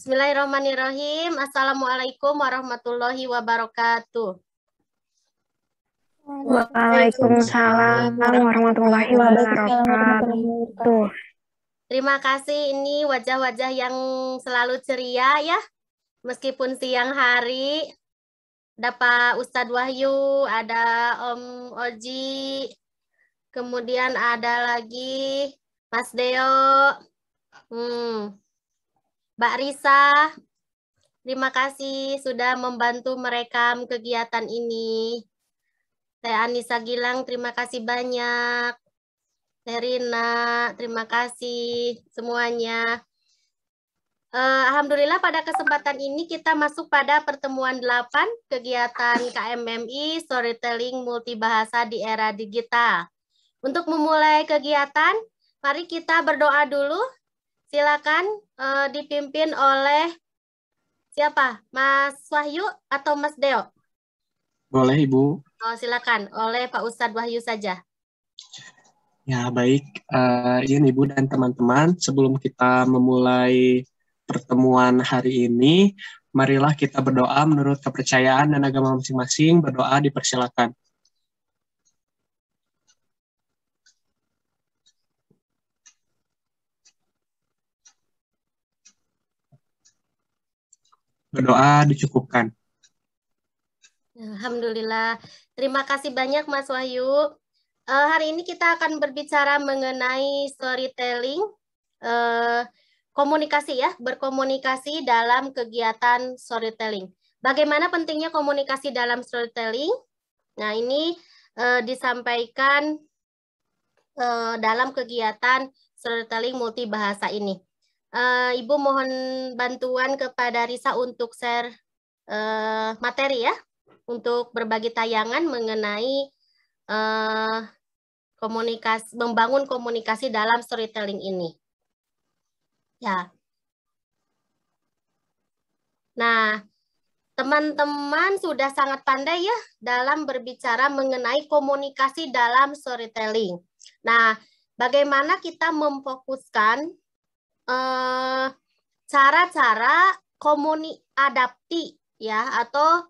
Bismillahirrahmanirrahim. Assalamualaikum warahmatullahi wabarakatuh. Waalaikumsalam warahmatullahi wabarakatuh. Terima kasih, ini wajah-wajah yang selalu ceria ya, meskipun siang hari. Ada Pak Ustadz Wahyu, ada Om Oji, kemudian ada lagi Mas Deo, Mbak Risa. Terima kasih sudah membantu merekam kegiatan ini. Teh Anissa Gilang, terima kasih banyak. Teh Rina, terima kasih semuanya. Alhamdulillah pada kesempatan ini kita masuk pada pertemuan 8 kegiatan KMMI Storytelling Multibahasa di Era Digital. Untuk memulai kegiatan, mari kita berdoa dulu. Silakan dipimpin oleh siapa? Mas Wahyu atau Mas Deo? Boleh, Ibu. Oh, silakan. Oleh Pak Ustadz Wahyu saja. Ya, baik. Izin Ibu dan teman-teman, sebelum kita memulai pertemuan hari ini, marilah kita berdoa menurut kepercayaan dan agama masing-masing. Berdoa dipersilakan. Berdoa dicukupkan. Alhamdulillah. Terima kasih banyak Mas Wahyu. Hari ini kita akan berbicara mengenai storytelling, komunikasi ya, berkomunikasi dalam kegiatan storytelling. Bagaimana pentingnya komunikasi dalam storytelling? Nah, ini disampaikan dalam kegiatan storytelling multibahasa ini. Ibu mohon bantuan kepada Risa untuk share materi ya, untuk berbagi tayangan mengenai komunikasi, membangun komunikasi dalam storytelling ini. Ya. Nah, teman-teman sudah sangat pandai ya dalam berbicara mengenai komunikasi dalam storytelling. Nah, bagaimana kita memfokuskan cara-cara adapti ya, atau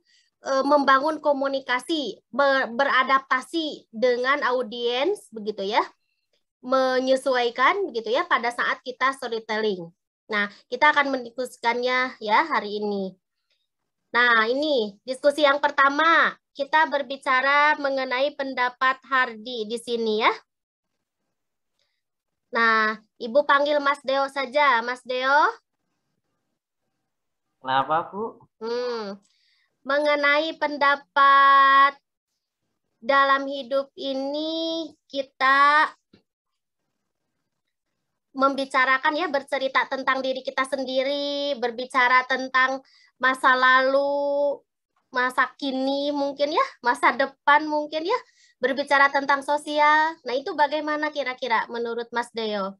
membangun komunikasi, beradaptasi dengan audiens begitu ya, menyesuaikan begitu ya pada saat kita storytelling. Nah, kita akan mendiskusikannya ya hari ini. Nah, ini diskusi yang pertama, kita berbicara mengenai pendapat Hardi di sini ya. Nah, Ibu panggil Mas Deo saja. Mas Deo. Kenapa, Bu? Mengenai pendapat dalam hidup ini, kita membicarakan ya, bercerita tentang diri kita sendiri, berbicara tentang masa lalu, masa kini mungkin ya, masa depan mungkin ya, berbicara tentang sosial. Nah, itu bagaimana kira-kira menurut Mas Deo?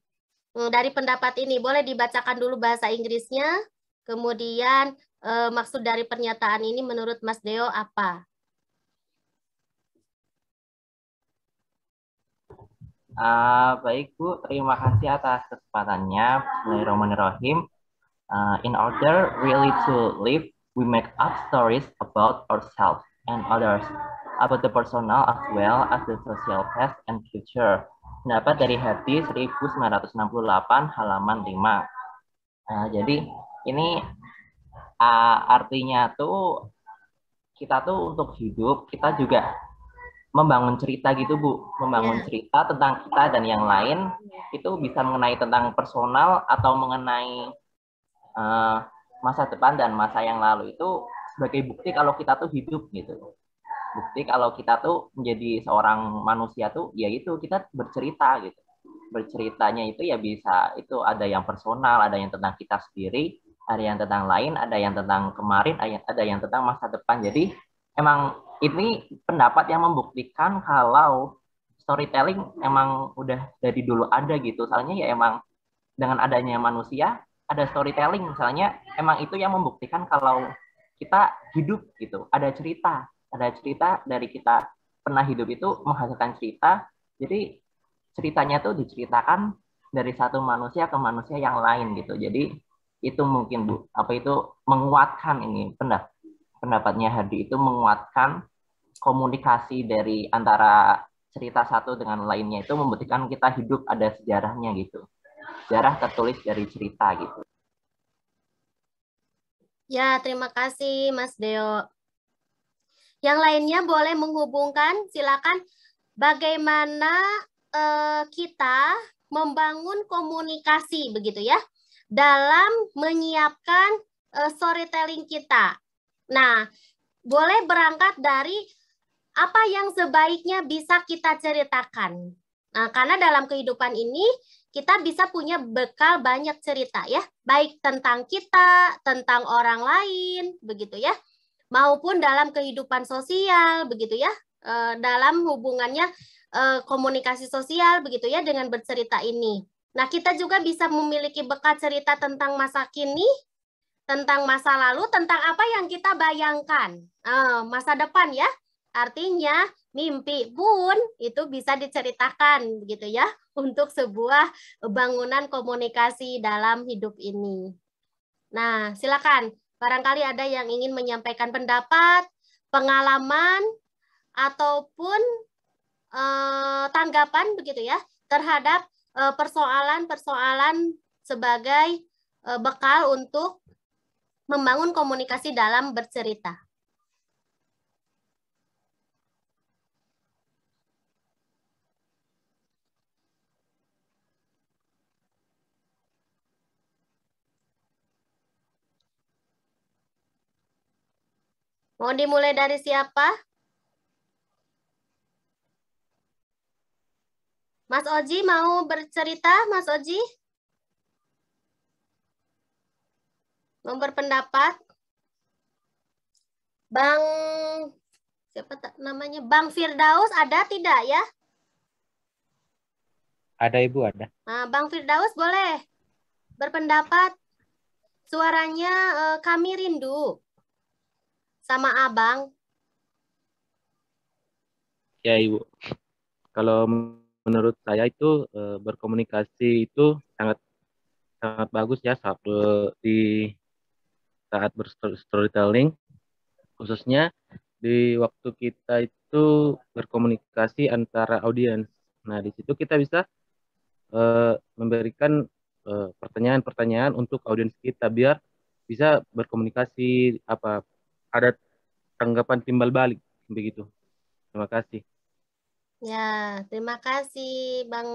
Dari pendapat ini, boleh dibacakan dulu bahasa Inggrisnya, kemudian maksud dari pernyataan ini menurut Mas Deo apa? Baik, Bu. Terima kasih atas kesempatannya. Bismillahirrahmanirrahim. In order really to live, we make up stories about ourselves and others, about the personal as well as the social past and future. Pendapat dari Hardy 1968 halaman 5. Jadi ini artinya tuh kita tuh untuk hidup kita juga membangun cerita gitu, Bu. Membangun cerita tentang kita dan yang lain itu bisa mengenai tentang personal atau mengenai masa depan dan masa yang lalu itu sebagai bukti kalau kita tuh hidup gitu. Bukti kalau kita tuh menjadi seorang manusia tuh ya itu kita bercerita gitu. Berceritanya itu ya bisa itu ada yang personal, ada yang tentang kita sendiri, ada yang tentang lain, ada yang tentang kemarin, ada yang tentang masa depan. Jadi emang ini pendapat yang membuktikan kalau storytelling emang udah dari dulu ada gitu. Soalnya ya emang dengan adanya manusia ada storytelling misalnya, emang itu yang membuktikan kalau kita hidup gitu. Ada cerita dari kita pernah hidup itu menghasilkan cerita. Jadi ceritanya tuh diceritakan dari satu manusia ke manusia yang lain gitu. Jadi itu mungkin Bu, apa itu menguatkan ini pendapatnya Hadi itu menguatkan komunikasi dari antara cerita satu dengan lainnya itu membuktikan kita hidup ada sejarahnya gitu. Sejarah tertulis dari cerita gitu. Ya, terima kasih Mas Deo. Yang lainnya boleh menghubungkan, silakan. Bagaimana kita membangun komunikasi begitu ya dalam menyiapkan storytelling kita. Nah, boleh berangkat dari apa yang sebaiknya bisa kita ceritakan. Nah, karena dalam kehidupan ini kita bisa punya bekal banyak cerita ya, baik tentang kita, tentang orang lain, begitu ya, maupun dalam kehidupan sosial, begitu ya, dalam hubungannya komunikasi sosial, begitu ya, dengan bercerita ini. Nah, kita juga bisa memiliki bekal cerita tentang masa kini, tentang masa lalu, tentang apa yang kita bayangkan, masa depan ya. Artinya mimpi pun itu bisa diceritakan begitu ya untuk sebuah bangunan komunikasi dalam hidup ini. Nah, silakan. Barangkali ada yang ingin menyampaikan pendapat, pengalaman, ataupun tanggapan begitu ya terhadap persoalan-persoalan sebagai bekal untuk membangun komunikasi dalam bercerita. Mau dimulai dari siapa? Mas Oji mau bercerita, Mas Oji? Mau berpendapat? Bang, siapa namanya? Bang Firdaus ada tidak ya? Ada Ibu, ada. Nah, Bang Firdaus boleh berpendapat. Suaranya kami rindu sama Abang. Ya Ibu, kalau menurut saya itu berkomunikasi itu sangat bagus ya di saat berstorytelling, khususnya di waktu kita itu berkomunikasi antara audiens. Nah, di situ kita bisa memberikan pertanyaan-pertanyaan untuk audiens kita biar bisa berkomunikasi ada tanggapan timbal balik begitu. Terima kasih. Ya, terima kasih Bang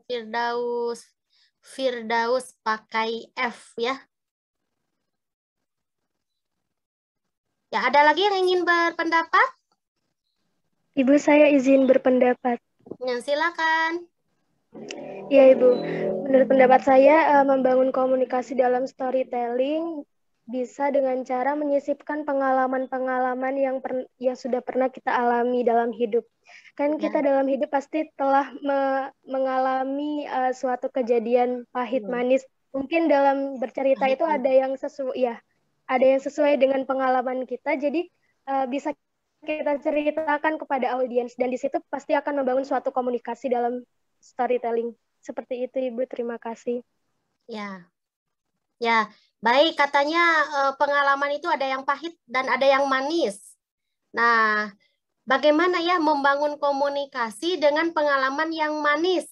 Firdaus. Firdaus pakai F ya. Ya, ada lagi yang ingin berpendapat? Ibu, saya izin berpendapat. Ya, silakan. Ya, Ibu. Menurut pendapat saya, membangun komunikasi dalam storytelling bisa dengan cara menyisipkan pengalaman-pengalaman yang sudah pernah kita alami dalam hidup. Kan kita dalam hidup pasti telah mengalami suatu kejadian pahit manis. Mungkin dalam bercerita itu ada yang sesuai dengan pengalaman kita. Jadi bisa kita ceritakan kepada audiens dan di situ pasti akan membangun suatu komunikasi dalam storytelling. Seperti itu Ibu, terima kasih. Ya. Ya, baik, katanya pengalaman itu ada yang pahit dan ada yang manis. Nah, bagaimana ya membangun komunikasi dengan pengalaman yang manis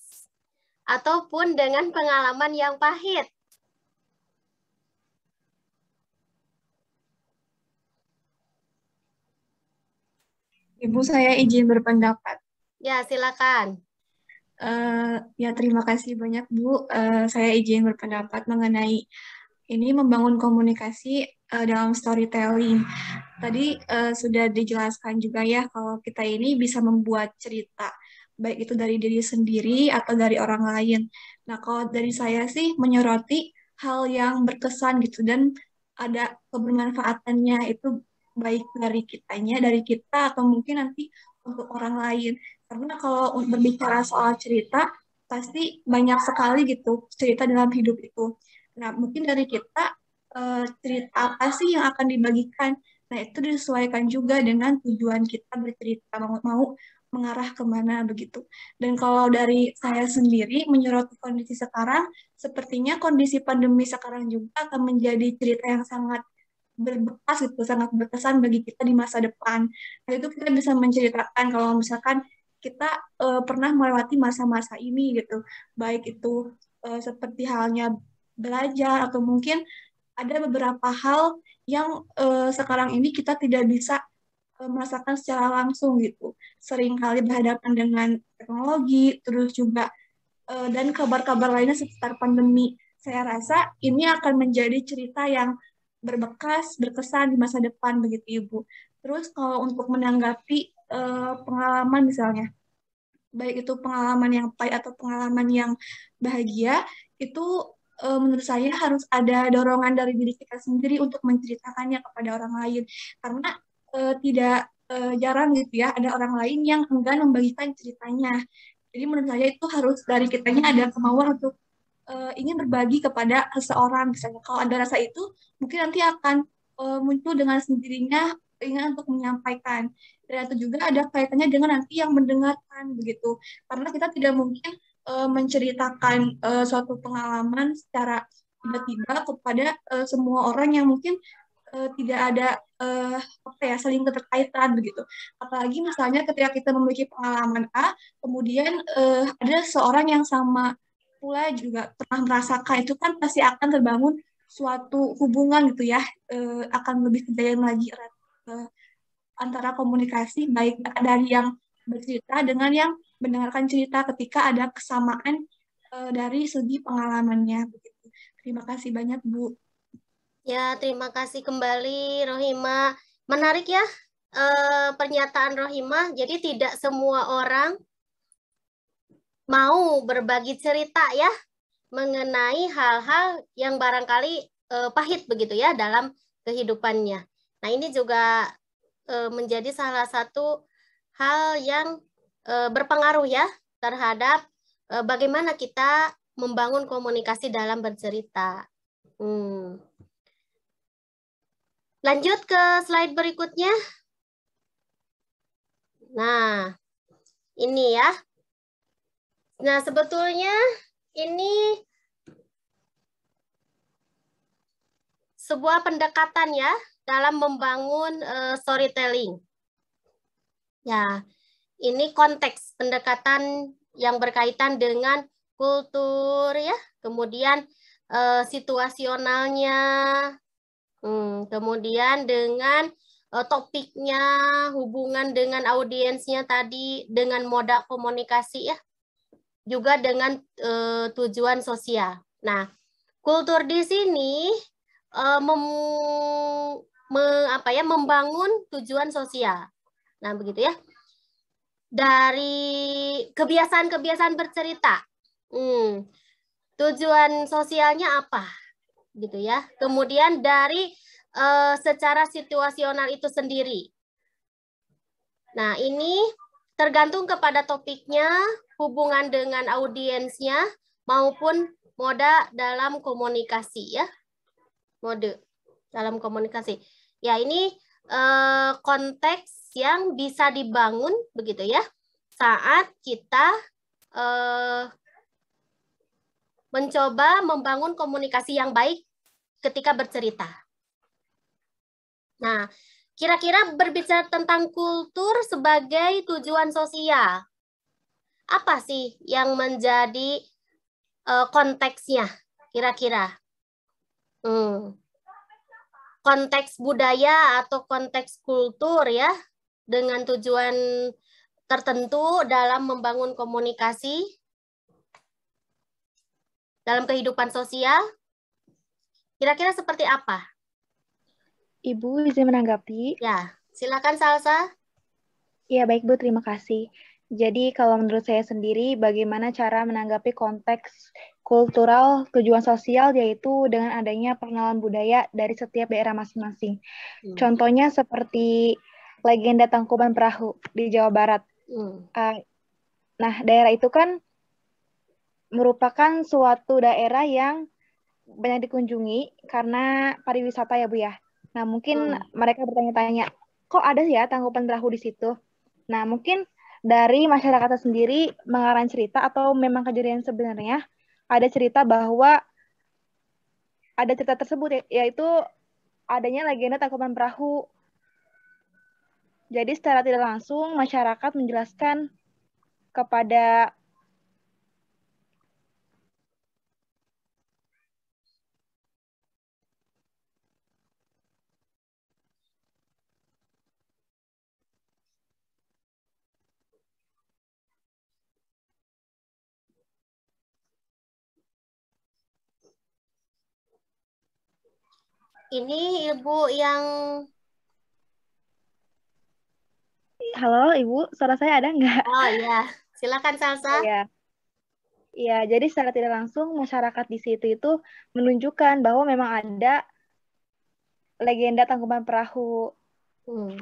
ataupun dengan pengalaman yang pahit? Ibu, saya izin berpendapat. Ya, silakan. Ya, terima kasih banyak Bu. Saya izin berpendapat mengenai ini membangun komunikasi dalam storytelling. Tadi sudah dijelaskan juga ya kalau kita ini bisa membuat cerita, baik itu dari diri sendiri atau dari orang lain. Nah, kalau dari saya sih menyoroti hal yang berkesan gitu dan ada kebermanfaatannya itu baik dari dari kita atau mungkin nanti untuk orang lain. Karena kalau berbicara soal cerita, pasti banyak sekali gitu cerita dalam hidup itu. Nah, mungkin dari kita cerita apa sih yang akan dibagikan. Nah, itu disesuaikan juga dengan tujuan kita bercerita. Mau mengarah kemana begitu. Dan kalau dari saya sendiri, menyoroti kondisi sekarang, sepertinya kondisi pandemi sekarang juga akan menjadi cerita yang sangat berbekas gitu, sangat berkesan bagi kita di masa depan. Nah, itu kita bisa menceritakan kalau misalkan kita pernah melewati masa-masa ini gitu, baik itu seperti halnya belajar atau mungkin ada beberapa hal yang sekarang ini kita tidak bisa merasakan secara langsung gitu. Seringkali berhadapan dengan teknologi, terus juga dan kabar-kabar lainnya seputar pandemi. Saya rasa ini akan menjadi cerita yang berbekas, berkesan di masa depan begitu Ibu. Terus kalau untuk menanggapi pengalaman misalnya, baik itu pengalaman yang pahit atau pengalaman yang bahagia, itu menurut saya harus ada dorongan dari diri kita sendiri untuk menceritakannya kepada orang lain. Karena tidak jarang gitu ya, ada orang lain yang enggan membagikan ceritanya. Jadi menurut saya itu harus dari kitanya ada kemauan untuk ingin berbagi kepada seseorang. Misalnya kalau ada rasa itu, mungkin nanti akan muncul dengan sendirinya ingin untuk menyampaikan. Dan itu juga ada kaitannya dengan nanti yang mendengarkan begitu. Karena kita tidak mungkin menceritakan suatu pengalaman secara tiba-tiba kepada semua orang yang mungkin tidak ada apa ya saling keterkaitan begitu. Apalagi misalnya ketika kita memiliki pengalaman A, kemudian ada seorang yang sama pula juga pernah merasakan, itu kan pasti akan terbangun suatu hubungan gitu ya, akan lebih kejayaan lagi erat antara komunikasi baik dari yang bercerita dengan yang mendengarkan cerita ketika ada kesamaan dari segi pengalamannya begitu. Terima kasih banyak Bu. Ya, terima kasih kembali Rohima. Menarik ya pernyataan Rohima. Jadi tidak semua orang mau berbagi cerita ya mengenai hal-hal yang barangkali pahit begitu ya dalam kehidupannya. Nah, ini juga menjadi salah satu hal yang berpengaruh ya terhadap bagaimana kita membangun komunikasi dalam bercerita. Lanjut ke slide berikutnya. Nah, ini ya. Nah, sebetulnya ini sebuah pendekatan ya dalam membangun storytelling. Ya, ini konteks pendekatan yang berkaitan dengan kultur ya, kemudian situasionalnya, kemudian dengan topiknya, hubungan dengan audiensnya tadi, dengan moda komunikasi ya, juga dengan tujuan sosial. Nah, kultur di sini membangun tujuan sosial. Nah, begitu ya. Dari kebiasaan-kebiasaan bercerita. Tujuan sosialnya apa? Gitu ya. Kemudian dari secara situasional itu sendiri. Nah, ini tergantung kepada topiknya, hubungan dengan audiensnya, maupun moda dalam komunikasi ya. Mode dalam komunikasi. Ya, ini konteks yang bisa dibangun begitu ya saat kita mencoba membangun komunikasi yang baik ketika bercerita. Nah, kira-kira berbicara tentang kultur sebagai tujuan sosial, apa sih yang menjadi konteksnya kira-kira? Konteks budaya atau konteks kultur ya, dengan tujuan tertentu dalam membangun komunikasi dalam kehidupan sosial, kira-kira seperti apa? Ibu izin menanggapi? Ya, silakan Salsa. Ya, baik Bu, terima kasih. Jadi kalau menurut saya sendiri, bagaimana cara menanggapi konteks kultural tujuan sosial, yaitu dengan adanya pengenalan budaya dari setiap daerah masing-masing. Contohnya seperti legenda Tangkuban Perahu di Jawa Barat. Nah, daerah itu kan merupakan suatu daerah yang banyak dikunjungi karena pariwisata ya Bu ya. Nah, mungkin mereka bertanya-tanya, kok ada ya Tangkuban Perahu di situ? Nah, mungkin dari masyarakat sendiri mengarang cerita atau memang kejadian sebenarnya ada cerita bahwa ada cerita tersebut yaitu adanya legenda Tangkuban Perahu. Jadi secara tidak langsung masyarakat menjelaskan kepada Ini Ibu yang... Halo Ibu, suara saya ada nggak? Oh iya, silakan Salsa. Iya. Iya, jadi secara tidak langsung masyarakat di situ itu menunjukkan bahwa memang ada legenda Tangkuban Perahu. Nah,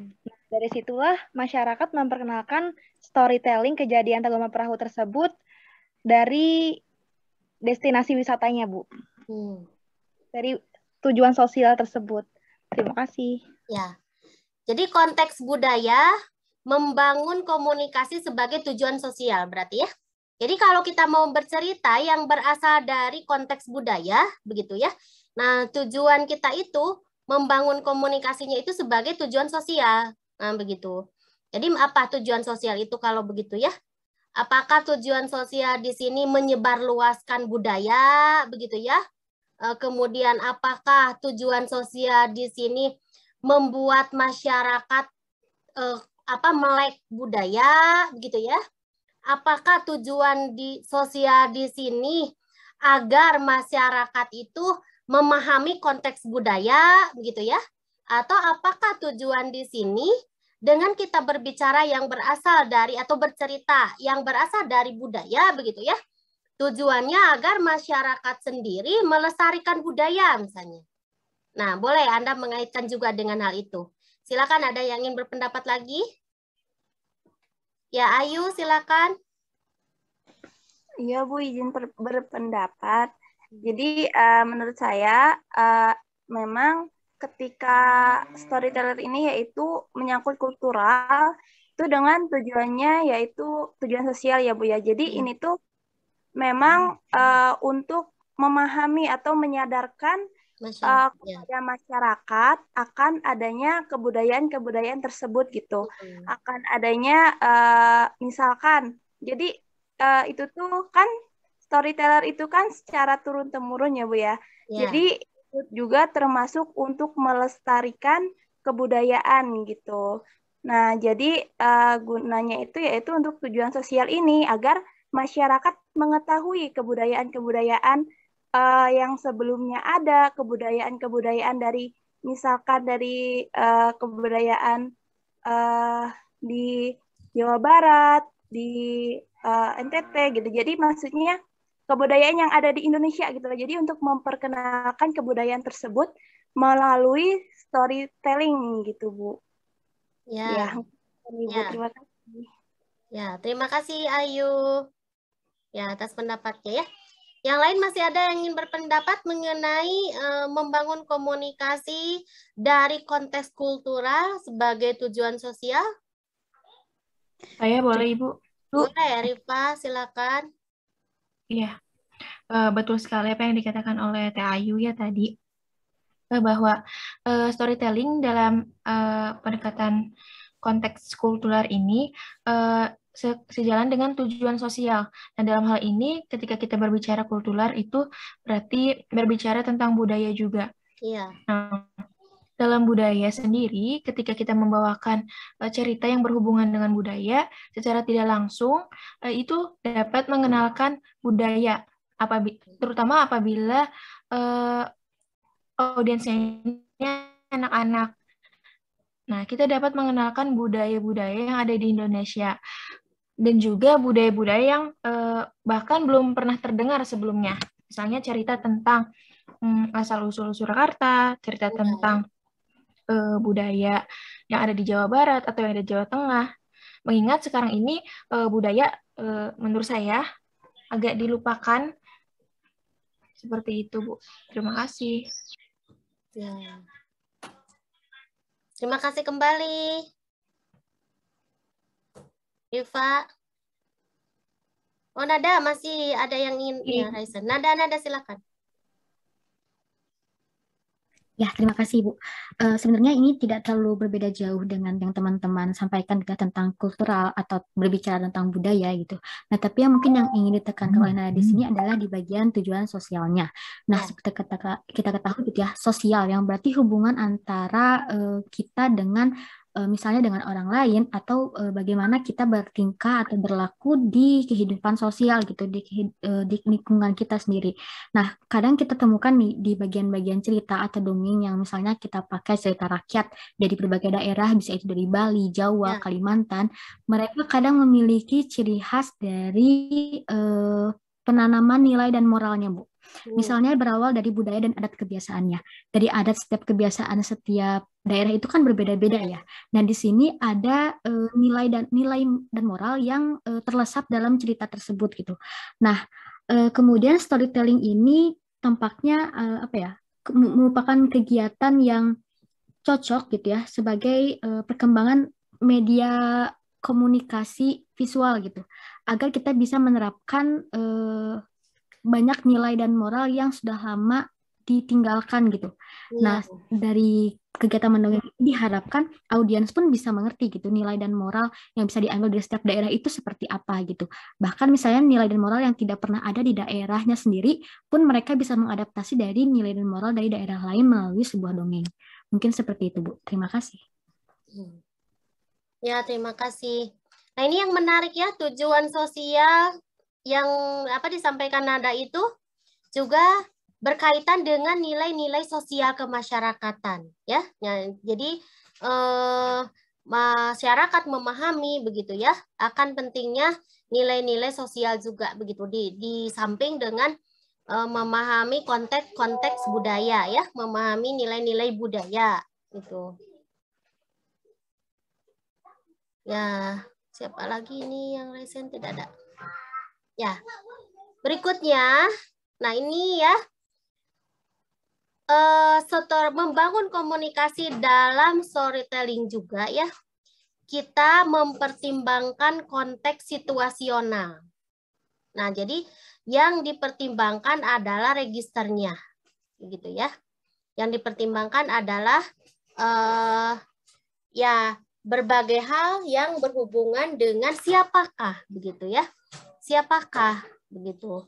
dari situlah masyarakat memperkenalkan storytelling kejadian Tangkuban Perahu tersebut dari destinasi wisatanya, Bu. Dari tujuan sosial tersebut. Terima kasih. Ya. Jadi konteks budaya membangun komunikasi sebagai tujuan sosial berarti ya. Jadi kalau kita mau bercerita yang berasal dari konteks budaya, begitu ya. Nah, tujuan kita itu membangun komunikasinya itu sebagai tujuan sosial. Nah, begitu. Jadi apa tujuan sosial itu kalau begitu ya? Apakah tujuan sosial di sini menyebarluaskan budaya, begitu ya? Kemudian apakah tujuan sosial di sini membuat masyarakat melek budaya, begitu ya? Apakah tujuan di sosial di sini agar masyarakat itu memahami konteks budaya, begitu ya? Atau apakah tujuan di sini dengan kita berbicara yang berasal dari atau bercerita yang berasal dari budaya, begitu ya? Tujuannya agar masyarakat sendiri melestarikan budaya misalnya. Nah, boleh Anda mengaitkan juga dengan hal itu. Silakan, ada yang ingin berpendapat lagi? Ya, Ayu, silakan. Iya, Bu, izin berpendapat. Jadi, menurut saya, memang ketika storyteller ini yaitu menyangkut kultural, itu dengan tujuannya yaitu tujuan sosial ya, Bu, ya. Jadi, ini tuh memang untuk memahami atau menyadarkan kepada masyarakat akan adanya kebudayaan-kebudayaan tersebut gitu. Akan adanya misalkan, jadi itu tuh kan storyteller itu kan secara turun-temurun ya Bu ya. Jadi itu juga termasuk untuk melestarikan kebudayaan gitu. Nah, jadi gunanya itu yaitu untuk tujuan sosial ini agar masyarakat mengetahui kebudayaan-kebudayaan yang sebelumnya ada, kebudayaan-kebudayaan dari misalkan dari kebudayaan di Jawa Barat, di NTT gitu. Jadi maksudnya kebudayaan yang ada di Indonesia gitu loh. Jadi untuk memperkenalkan kebudayaan tersebut melalui storytelling gitu, Bu. Ya. Terima kasih. Ya, terima kasih Ayu. Ya, atas pendapatnya ya. Yang lain masih ada yang ingin berpendapat mengenai membangun komunikasi dari konteks kultural sebagai tujuan sosial? Saya boleh, Ibu. Boleh, Rifa, silakan. Iya, betul sekali apa yang dikatakan oleh Teh Ayu ya tadi, bahwa storytelling dalam pendekatan konteks kultural ini sejalan dengan tujuan sosial. Nah, dalam hal ini ketika kita berbicara kultural itu berarti berbicara tentang budaya juga. Iya. Nah, dalam budaya sendiri, ketika kita membawakan cerita yang berhubungan dengan budaya, secara tidak langsung itu dapat mengenalkan budaya, terutama apabila audiensnya anak-anak. Nah, kita dapat mengenalkan budaya-budaya yang ada di Indonesia dan juga budaya-budaya yang bahkan belum pernah terdengar sebelumnya. Misalnya cerita tentang asal-usul Surakarta, cerita tentang budaya yang ada di Jawa Barat atau yang ada di Jawa Tengah. Mengingat sekarang ini budaya menurut saya agak dilupakan. Seperti itu, Bu. Terima kasih. Ya. Terima kasih kembali. Rifa. Oh, Nada, masih ada yang ingin ya, Raisa. Nada silakan. Ya, terima kasih, Bu. Sebenarnya ini tidak terlalu berbeda jauh dengan yang teman-teman sampaikan tentang kultural atau berbicara tentang budaya gitu. Nah, tapi yang mungkin yang ingin ditekankan oleh Nada di sini adalah di bagian tujuan sosialnya. Nah, seperti kita ketahui gitu ya, sosial yang berarti hubungan antara kita dengan misalnya dengan orang lain atau bagaimana kita bertingkah atau berlaku di kehidupan sosial gitu di lingkungan kita sendiri. Nah, kadang kita temukan nih di bagian-bagian cerita atau dongeng yang misalnya kita pakai cerita rakyat dari berbagai daerah, bisa itu dari Bali, Jawa, Kalimantan, mereka kadang memiliki ciri khas dari penanaman nilai dan moralnya, Bu. Misalnya berawal dari budaya dan adat kebiasaannya. Dari adat setiap kebiasaan setiap daerah itu kan berbeda-beda ya. Nah, di sini ada nilai dan moral yang terlesap dalam cerita tersebut gitu. Nah, kemudian storytelling ini tampaknya merupakan kegiatan yang cocok gitu ya sebagai perkembangan media komunikasi visual gitu, agar kita bisa menerapkan banyak nilai dan moral yang sudah lama ditinggalkan gitu. Nah, dari kegiatan mendongeng ini diharapkan audiens pun bisa mengerti gitu nilai dan moral yang bisa diambil dari setiap daerah itu seperti apa gitu. Bahkan misalnya nilai dan moral yang tidak pernah ada di daerahnya sendiri pun mereka bisa mengadaptasi dari nilai dan moral dari daerah lain melalui sebuah dongeng. Mungkin seperti itu, Bu. Terima kasih. Ya, terima kasih. Nah, ini yang menarik ya, tujuan sosial yang disampaikan Nada itu juga berkaitan dengan nilai-nilai sosial kemasyarakatan ya. Jadi masyarakat memahami begitu ya akan pentingnya nilai-nilai sosial juga begitu di samping dengan memahami konteks budaya ya, memahami nilai-nilai budaya gitu. Ya, siapa lagi ini yang resen tidak ada? Ya, berikutnya, nah ini ya, membangun komunikasi dalam storytelling juga ya, kita mempertimbangkan konteks situasional. Nah, jadi yang dipertimbangkan adalah registernya, gitu ya. Yang dipertimbangkan adalah ya berbagai hal yang berhubungan dengan siapakah, begitu ya. Siapakah begitu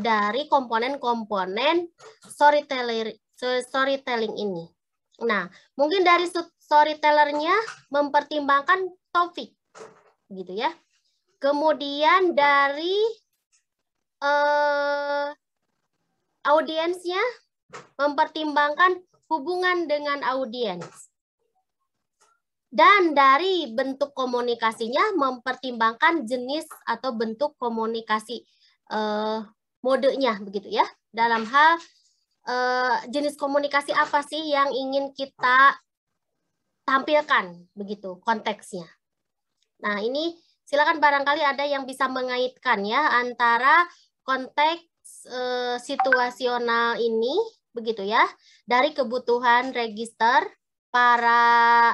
dari komponen-komponen storytelling ini. Nah, mungkin dari storytellernya mempertimbangkan topik, gitu ya. Kemudian dari audiensnya mempertimbangkan hubungan dengan audiens. Dan dari bentuk komunikasinya mempertimbangkan jenis atau bentuk komunikasi modenya begitu ya. Dalam hal jenis komunikasi apa sih yang ingin kita tampilkan begitu konteksnya. Nah, ini silakan barangkali ada yang bisa mengaitkan ya antara konteks situasional ini begitu ya dari kebutuhan register para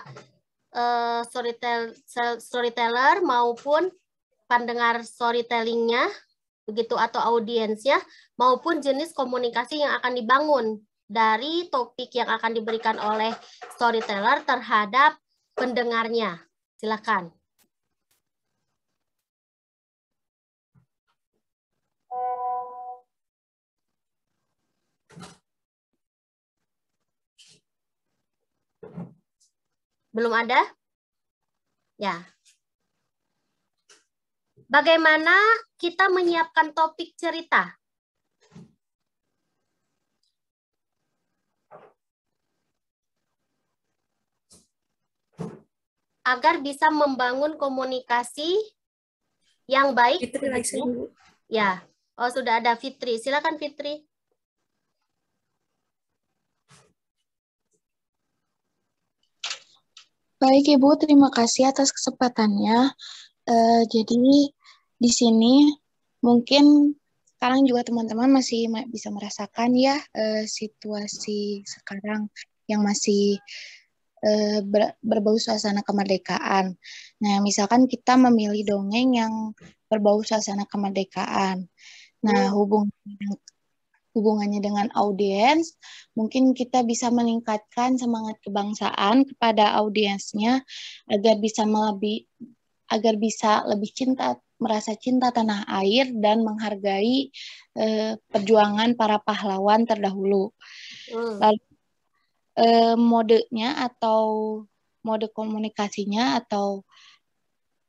storyteller maupun pendengar storytellingnya begitu atau audiensnya maupun jenis komunikasi yang akan dibangun dari topik yang akan diberikan oleh storyteller terhadap pendengarnya. Silakan. Belum ada? Ya. Bagaimana kita menyiapkan topik cerita? Agar bisa membangun komunikasi yang baik. Fitri, begitu. Ya. Oh, sudah ada Fitri. Silakan Fitri. Baik Ibu, terima kasih atas kesempatannya. Jadi di sini mungkin sekarang juga teman-teman masih bisa merasakan ya situasi sekarang yang masih berbau suasana kemerdekaan. Nah, misalkan kita memilih dongeng yang berbau suasana kemerdekaan. Nah, hubungannya dengan audiens, mungkin kita bisa meningkatkan semangat kebangsaan kepada audiensnya agar bisa lebih merasa cinta tanah air dan menghargai perjuangan para pahlawan terdahulu. Lalu modenya atau mode komunikasinya atau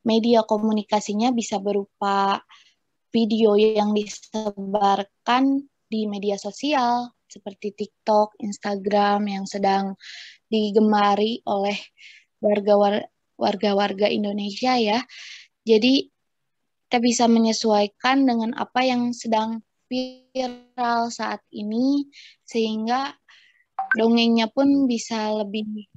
media komunikasinya bisa berupa video yang disebarkan di media sosial seperti TikTok, Instagram yang sedang digemari oleh warga-warga Indonesia ya. Jadi kita bisa menyesuaikan dengan apa yang sedang viral saat ini sehingga dongengnya pun bisa lebih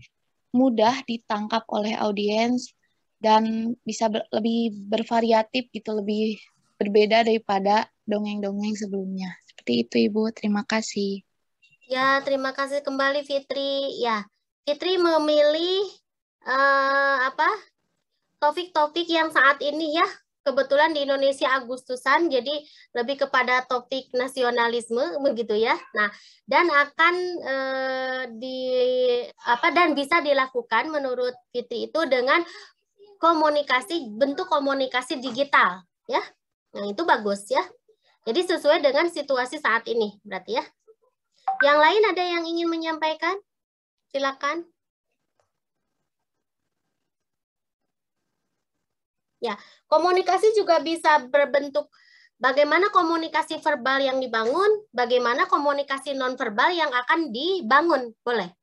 mudah ditangkap oleh audiens dan bisa lebih bervariatif gitu, lebih berbeda daripada dongeng-dongeng sebelumnya. Seperti itu, Ibu. Terima kasih. Ya, terima kasih kembali Fitri. Ya, Fitri memilih topik-topik yang saat ini ya, kebetulan di Indonesia Agustusan, jadi lebih kepada topik nasionalisme begitu ya. Nah, dan akan dan bisa dilakukan menurut Fitri itu dengan bentuk komunikasi digital ya. Nah, itu bagus ya. Jadi sesuai dengan situasi saat ini berarti ya. Yang lain ada yang ingin menyampaikan? Silakan. Ya, komunikasi juga bisa berbentuk bagaimana komunikasi verbal yang dibangun, bagaimana komunikasi nonverbal yang akan dibangun, boleh.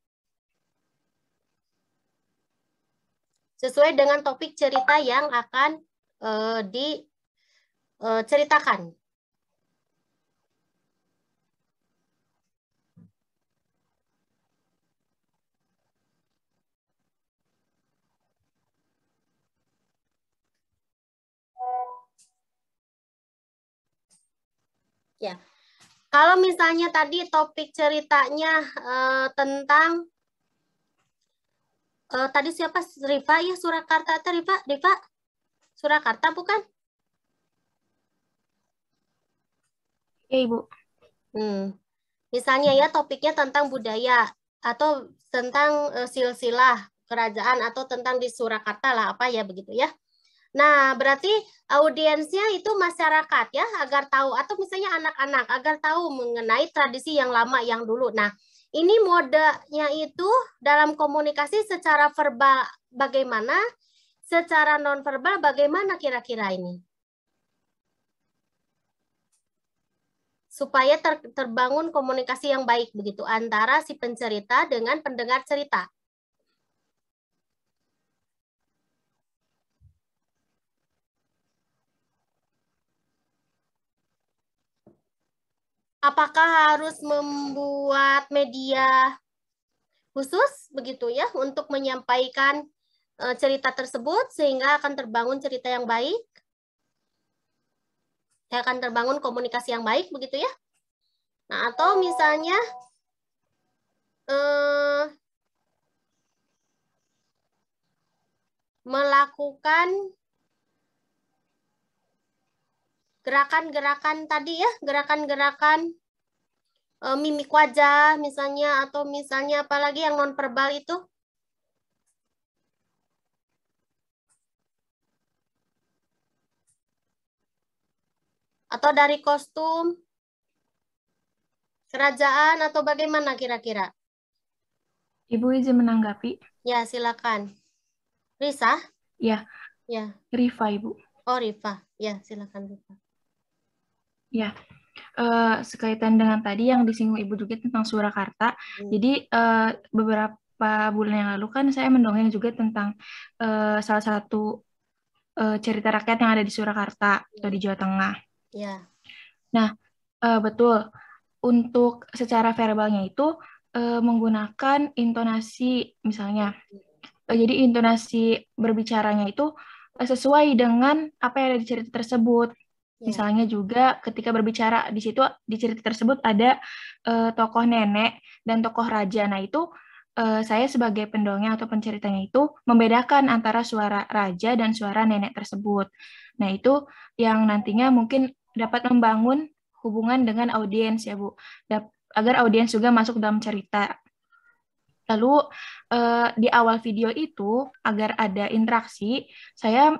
Sesuai dengan topik cerita yang akan diceritakan. Ya, kalau misalnya tadi topik ceritanya tentang tadi siapa Rifa ya Surakarta atau Rifa Surakarta bukan? Ya Ibu. Misalnya ya topiknya tentang budaya atau tentang silsilah kerajaan atau tentang di Surakarta lah apa ya begitu ya. Nah, berarti audiensnya itu masyarakat ya, agar tahu, atau misalnya anak-anak, agar tahu mengenai tradisi yang lama, yang dulu. Nah, ini modenya itu dalam komunikasi secara verbal bagaimana, secara nonverbal bagaimana kira-kira ini? Supaya terbangun komunikasi yang baik begitu, antara si pencerita dengan pendengar cerita. Apakah harus membuat media khusus begitu ya untuk menyampaikan cerita tersebut sehingga akan terbangun cerita yang baik? Akan terbangun komunikasi yang baik begitu ya? Nah, atau misalnya melakukan gerakan-gerakan tadi ya, gerakan-gerakan mimik wajah misalnya, atau misalnya apalagi yang nonverbal itu. Atau dari kostum kerajaan atau bagaimana kira-kira? Ibu izin menanggapi? Ya, silakan. Risa? Ya. Ya. Rifa, Ibu. Oh, Rifa. Ya, silakan Rifa. Ya, sekaitan dengan tadi yang disinggung Ibu juga tentang Surakarta. Jadi beberapa bulan yang lalu kan saya mendongeng juga tentang salah satu cerita rakyat yang ada di Surakarta atau di Jawa Tengah. Ya. Nah, betul. Untuk secara verbalnya itu menggunakan intonasi misalnya. Jadi intonasi berbicaranya itu sesuai dengan apa yang ada di cerita tersebut. Misalnya juga ketika berbicara di situ di cerita tersebut ada tokoh nenek dan tokoh raja. Nah, itu saya sebagai pendongeng atau penceritanya itu membedakan antara suara raja dan suara nenek tersebut. Nah, itu yang nantinya mungkin dapat membangun hubungan dengan audiens ya, Bu. Agar audiens juga masuk dalam cerita. Lalu di awal video itu, agar ada interaksi, saya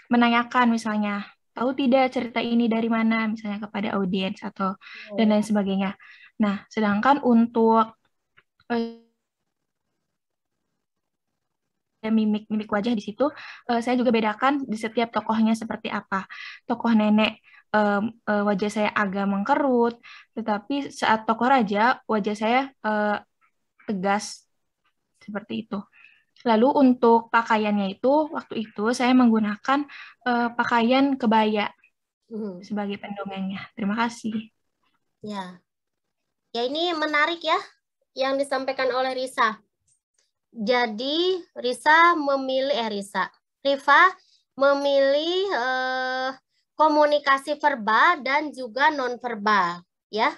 menanyakan misalnya, tahu tidak cerita ini dari mana, misalnya kepada audiens atau dan lain sebagainya. Nah, sedangkan untuk mimik wajah di situ, saya juga bedakan di setiap tokohnya seperti apa. Tokoh nenek wajah saya agak mengkerut, tetapi saat tokoh raja wajah saya tegas seperti itu. Lalu untuk pakaiannya itu, waktu itu saya menggunakan pakaian kebaya sebagai pendongengnya. Terima kasih. Ya, ini menarik ya yang disampaikan oleh Risa. Jadi Riva memilih komunikasi verbal dan juga non-verbal, ya.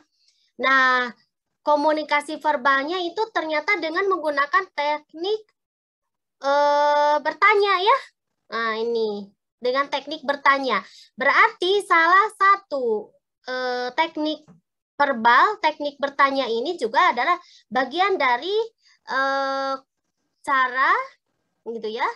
Nah, komunikasi verbalnya itu ternyata dengan menggunakan teknik bertanya, ya. Nah, ini dengan teknik bertanya. Berarti salah satu teknik verbal, teknik bertanya ini juga adalah bagian dari cara gitu ya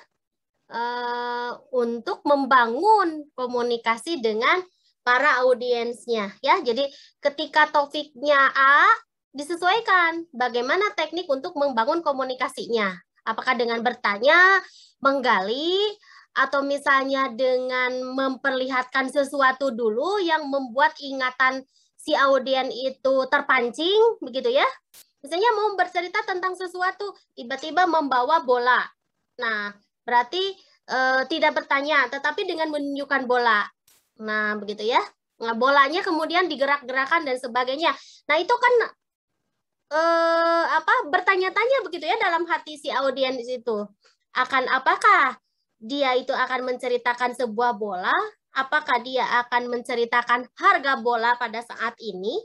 untuk membangun komunikasi dengan para audiensnya ya. Jadi ketika topiknya A, disesuaikan bagaimana teknik untuk membangun komunikasinya. Apakah dengan bertanya, menggali, atau misalnya dengan memperlihatkan sesuatu dulu yang membuat ingatan si audien itu terpancing, begitu ya. Misalnya mau bercerita tentang sesuatu, tiba-tiba membawa bola. Nah, berarti tidak bertanya, tetapi dengan menunjukkan bola. Nah, begitu ya. Nah, bolanya kemudian digerak-gerakan dan sebagainya. Nah, itu kan bertanya-tanya begitu ya dalam hati si audiens itu. Apakah dia itu akan menceritakan sebuah bola? Apakah dia akan menceritakan harga bola pada saat ini?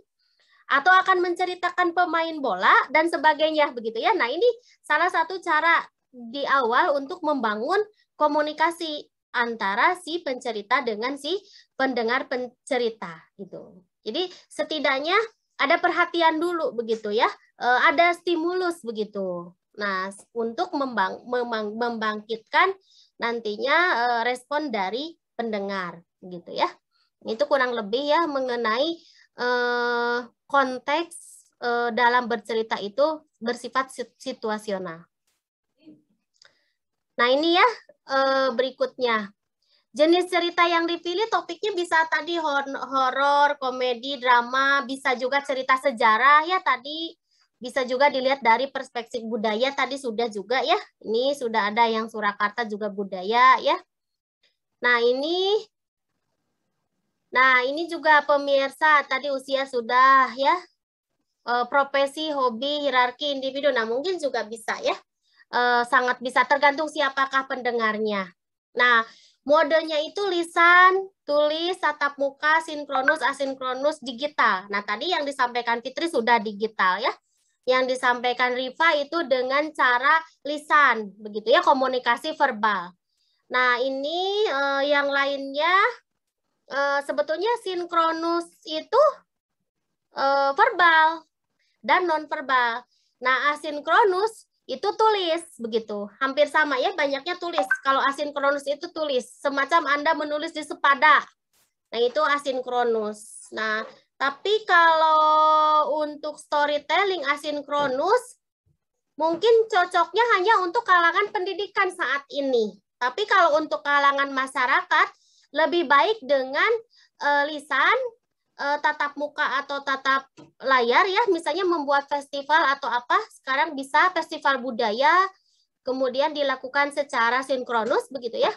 Atau akan menceritakan pemain bola dan sebagainya begitu ya. Nah, ini salah satu cara di awal untuk membangun komunikasi antara si pencerita dengan si pendengar pencerita gitu. Jadi setidaknya ada perhatian dulu begitu ya. Ada stimulus begitu. Nah, untuk membangkitkan nantinya respon dari pendengar gitu ya. Itu kurang lebih ya mengenai konteks dalam bercerita itu bersifat situasional. Nah, ini ya berikutnya. Jenis cerita yang dipilih topiknya bisa tadi horor, komedi, drama, bisa juga cerita sejarah ya tadi, bisa juga dilihat dari perspektif budaya tadi sudah juga ya. Ini sudah ada yang Surakarta juga budaya ya. Nah, ini juga pemirsa tadi usia sudah ya. Profesi, hobi, hierarki, individu. Nah, mungkin juga bisa ya. Sangat bisa tergantung siapakah pendengarnya. Nah, modenya itu lisan, tulis, tatap muka, sinkronus, asinkronus, digital. Nah, tadi yang disampaikan Fitri sudah digital ya. Yang disampaikan Riva itu dengan cara lisan, begitu ya, komunikasi verbal. Nah, ini yang lainnya sebetulnya sinkronus itu verbal dan non-verbal. Nah, asinkronus itu tulis, begitu. Hampir sama ya, banyaknya tulis. Kalau asinkronus itu tulis, semacam Anda menulis di sepada. Nah, itu asinkronus. Nah, tapi kalau untuk storytelling asinkronus, mungkin cocoknya hanya untuk kalangan pendidikan saat ini. Tapi kalau untuk kalangan masyarakat, lebih baik dengan lisan, tatap muka atau tatap layar ya, misalnya membuat festival atau apa, sekarang bisa festival budaya, kemudian dilakukan secara sinkronus begitu ya,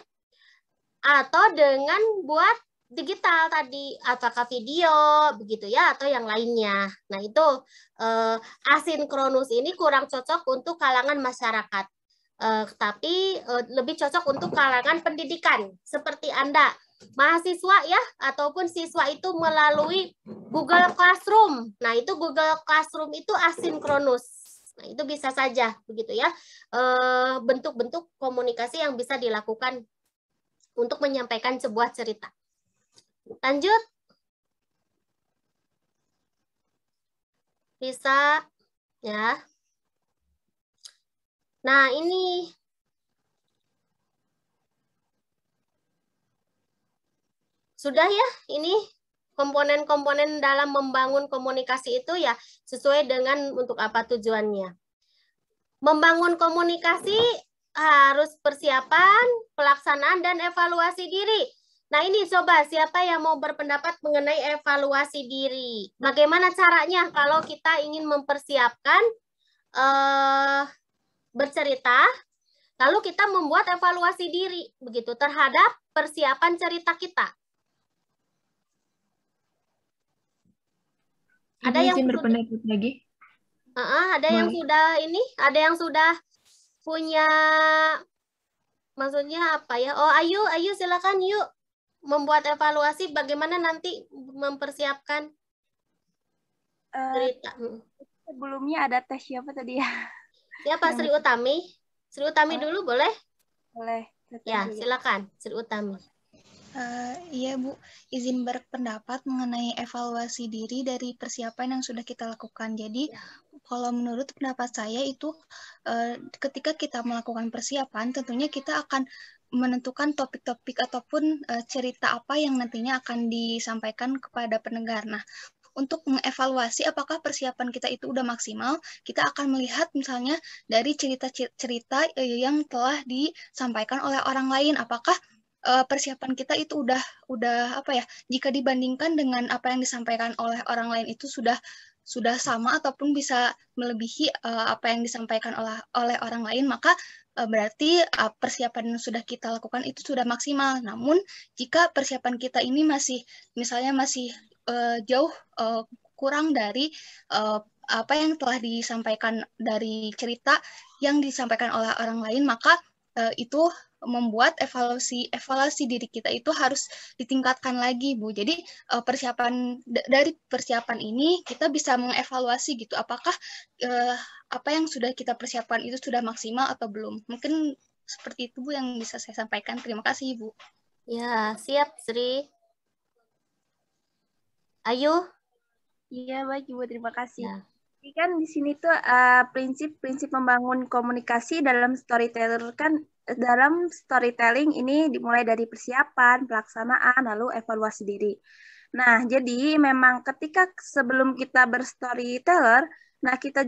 atau dengan buat digital tadi, apakah video begitu ya, atau yang lainnya. Nah, itu asinkronus ini kurang cocok untuk kalangan masyarakat, tapi lebih cocok untuk kalangan pendidikan seperti Anda mahasiswa ya, ataupun siswa itu melalui Google Classroom. Nah, itu Google Classroom itu asinkronus. Nah, itu bisa saja begitu ya, bentuk-bentuk komunikasi yang bisa dilakukan untuk menyampaikan sebuah cerita. Lanjut. Bisa ya. Nah, ini sudah ya, ini komponen-komponen dalam membangun komunikasi itu ya sesuai dengan untuk apa tujuannya. Membangun komunikasi harus persiapan, pelaksanaan, dan evaluasi diri. Nah, ini coba siapa yang mau berpendapat mengenai evaluasi diri? Bagaimana caranya kalau kita ingin mempersiapkan bercerita, lalu kita membuat evaluasi diri begitu terhadap persiapan cerita kita. Ada yang berpendapat lagi? Ada yang sudah ini, ada yang sudah punya, maksudnya apa ya? Oh, Ayu silakan yuk membuat evaluasi bagaimana nanti mempersiapkan cerita. Sebelumnya ada tes siapa tadi ya? Siapa? Sri Utami? Sri Utami dulu boleh? Boleh. Ya, silakan Sri Utami. Iya Bu, izin berpendapat mengenai evaluasi diri dari persiapan yang sudah kita lakukan. Jadi kalau menurut pendapat saya itu ketika kita melakukan persiapan tentunya kita akan menentukan topik-topik ataupun cerita apa yang nantinya akan disampaikan kepada pendengar. Nah, untuk mengevaluasi apakah persiapan kita itu udah maksimal, kita akan melihat misalnya dari cerita-cerita yang telah disampaikan oleh orang lain, apakah persiapan kita itu udah apa ya, jika dibandingkan dengan apa yang disampaikan oleh orang lain itu sudah sama ataupun bisa melebihi apa yang disampaikan oleh orang lain, maka berarti persiapan yang sudah kita lakukan itu sudah maksimal. Namun jika persiapan kita ini masih jauh kurang dari apa yang telah disampaikan dari cerita yang disampaikan oleh orang lain, maka itu membuat evaluasi diri kita itu harus ditingkatkan lagi, Bu. Jadi dari persiapan ini kita bisa mengevaluasi gitu, apakah apa yang sudah kita persiapkan itu sudah maksimal atau belum. Mungkin seperti itu, Bu, yang bisa saya sampaikan. Terima kasih, Bu. Ya, siap, Sri. Ayu? Iya, baik, Ibu. Terima kasih. Ya. Jadi kan di sini tuh prinsip-prinsip membangun komunikasi dalam storyteller kan, dalam storytelling ini dimulai dari persiapan, pelaksanaan, lalu evaluasi diri. Nah, jadi memang ketika sebelum kita berstoryteller, nah kita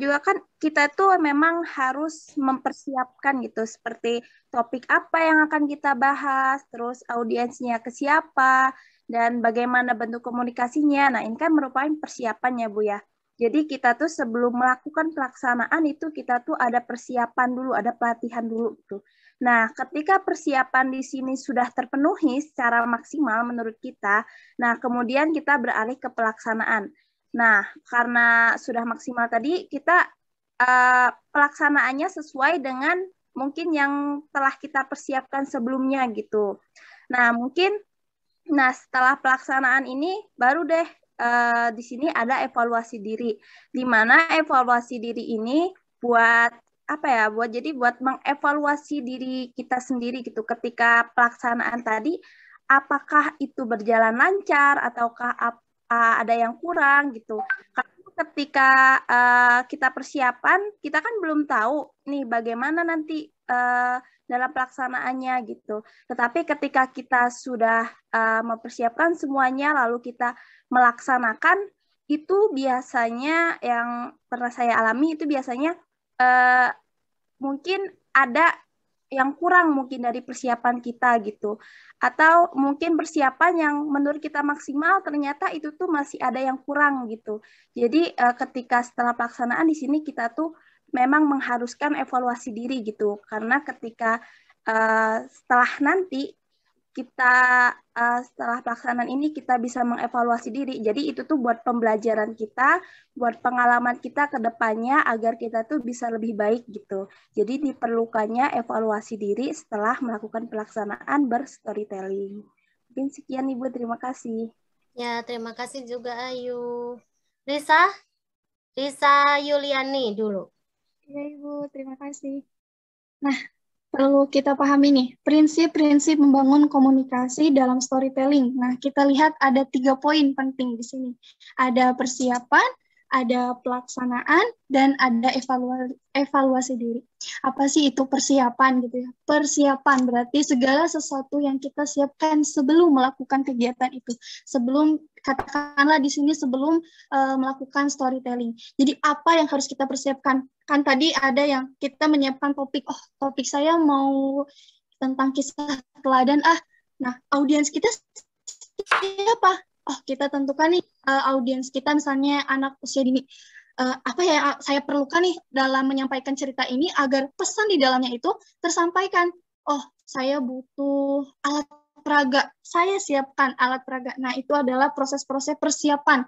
tuh memang harus mempersiapkan gitu, seperti topik apa yang akan kita bahas, terus audiensnya ke siapa, dan bagaimana bentuk komunikasinya. Nah, ini kan merupakan persiapan ya, Bu ya. Jadi kita tuh sebelum melakukan pelaksanaan itu kita tuh ada persiapan dulu, ada pelatihan dulu gitu. Nah, ketika persiapan di sini sudah terpenuhi secara maksimal menurut kita, nah kemudian kita beralih ke pelaksanaan. Nah, karena sudah maksimal tadi, kita pelaksanaannya sesuai dengan mungkin yang telah kita persiapkan sebelumnya gitu. Nah, setelah pelaksanaan ini baru deh di sini ada evaluasi diri, di mana evaluasi diri ini buat mengevaluasi diri kita sendiri gitu ketika pelaksanaan tadi, apakah itu berjalan lancar ataukah ada yang kurang gitu. Karena ketika kita persiapan, kita kan belum tahu nih bagaimana nanti dalam pelaksanaannya gitu. Tetapi ketika kita sudah mempersiapkan semuanya lalu kita melaksanakan, itu biasanya yang pernah saya alami itu biasanya mungkin ada yang kurang mungkin dari persiapan kita gitu. Atau mungkin persiapan yang menurut kita maksimal ternyata itu tuh masih ada yang kurang gitu. Jadi ketika setelah pelaksanaan di sini kita tuh memang mengharuskan evaluasi diri gitu. Karena ketika setelah nanti setelah pelaksanaan ini kita bisa mengevaluasi diri. Jadi itu tuh buat pembelajaran kita, buat pengalaman kita ke depannya agar kita tuh bisa lebih baik gitu. Jadi diperlukannya evaluasi diri setelah melakukan pelaksanaan berstorytelling. Mungkin sekian Ibu, terima kasih. Ya, terima kasih juga Ayu. Risa Yuliani dulu. Ya Ibu, terima kasih. Nah, perlu kita pahami nih, prinsip-prinsip membangun komunikasi dalam storytelling. Nah, kita lihat ada 3 poin penting di sini. Ada persiapan, ada pelaksanaan, dan ada evaluasi diri. Apa sih itu persiapan gitu ya? Persiapan berarti segala sesuatu yang kita siapkan sebelum melakukan kegiatan itu. Sebelum, katakanlah di sini sebelum melakukan storytelling. Jadi apa yang harus kita persiapkan? Kan tadi ada yang kita menyiapkan topik, oh topik saya mau tentang kisah teladan, nah audiens kita siapa? Oh kita tentukan nih audiens kita misalnya anak usia dini. Apa yang saya perlukan nih dalam menyampaikan cerita ini agar pesan di dalamnya itu tersampaikan. Oh saya butuh alat peraga, saya siapkan alat peraga. Nah itu adalah proses-proses persiapan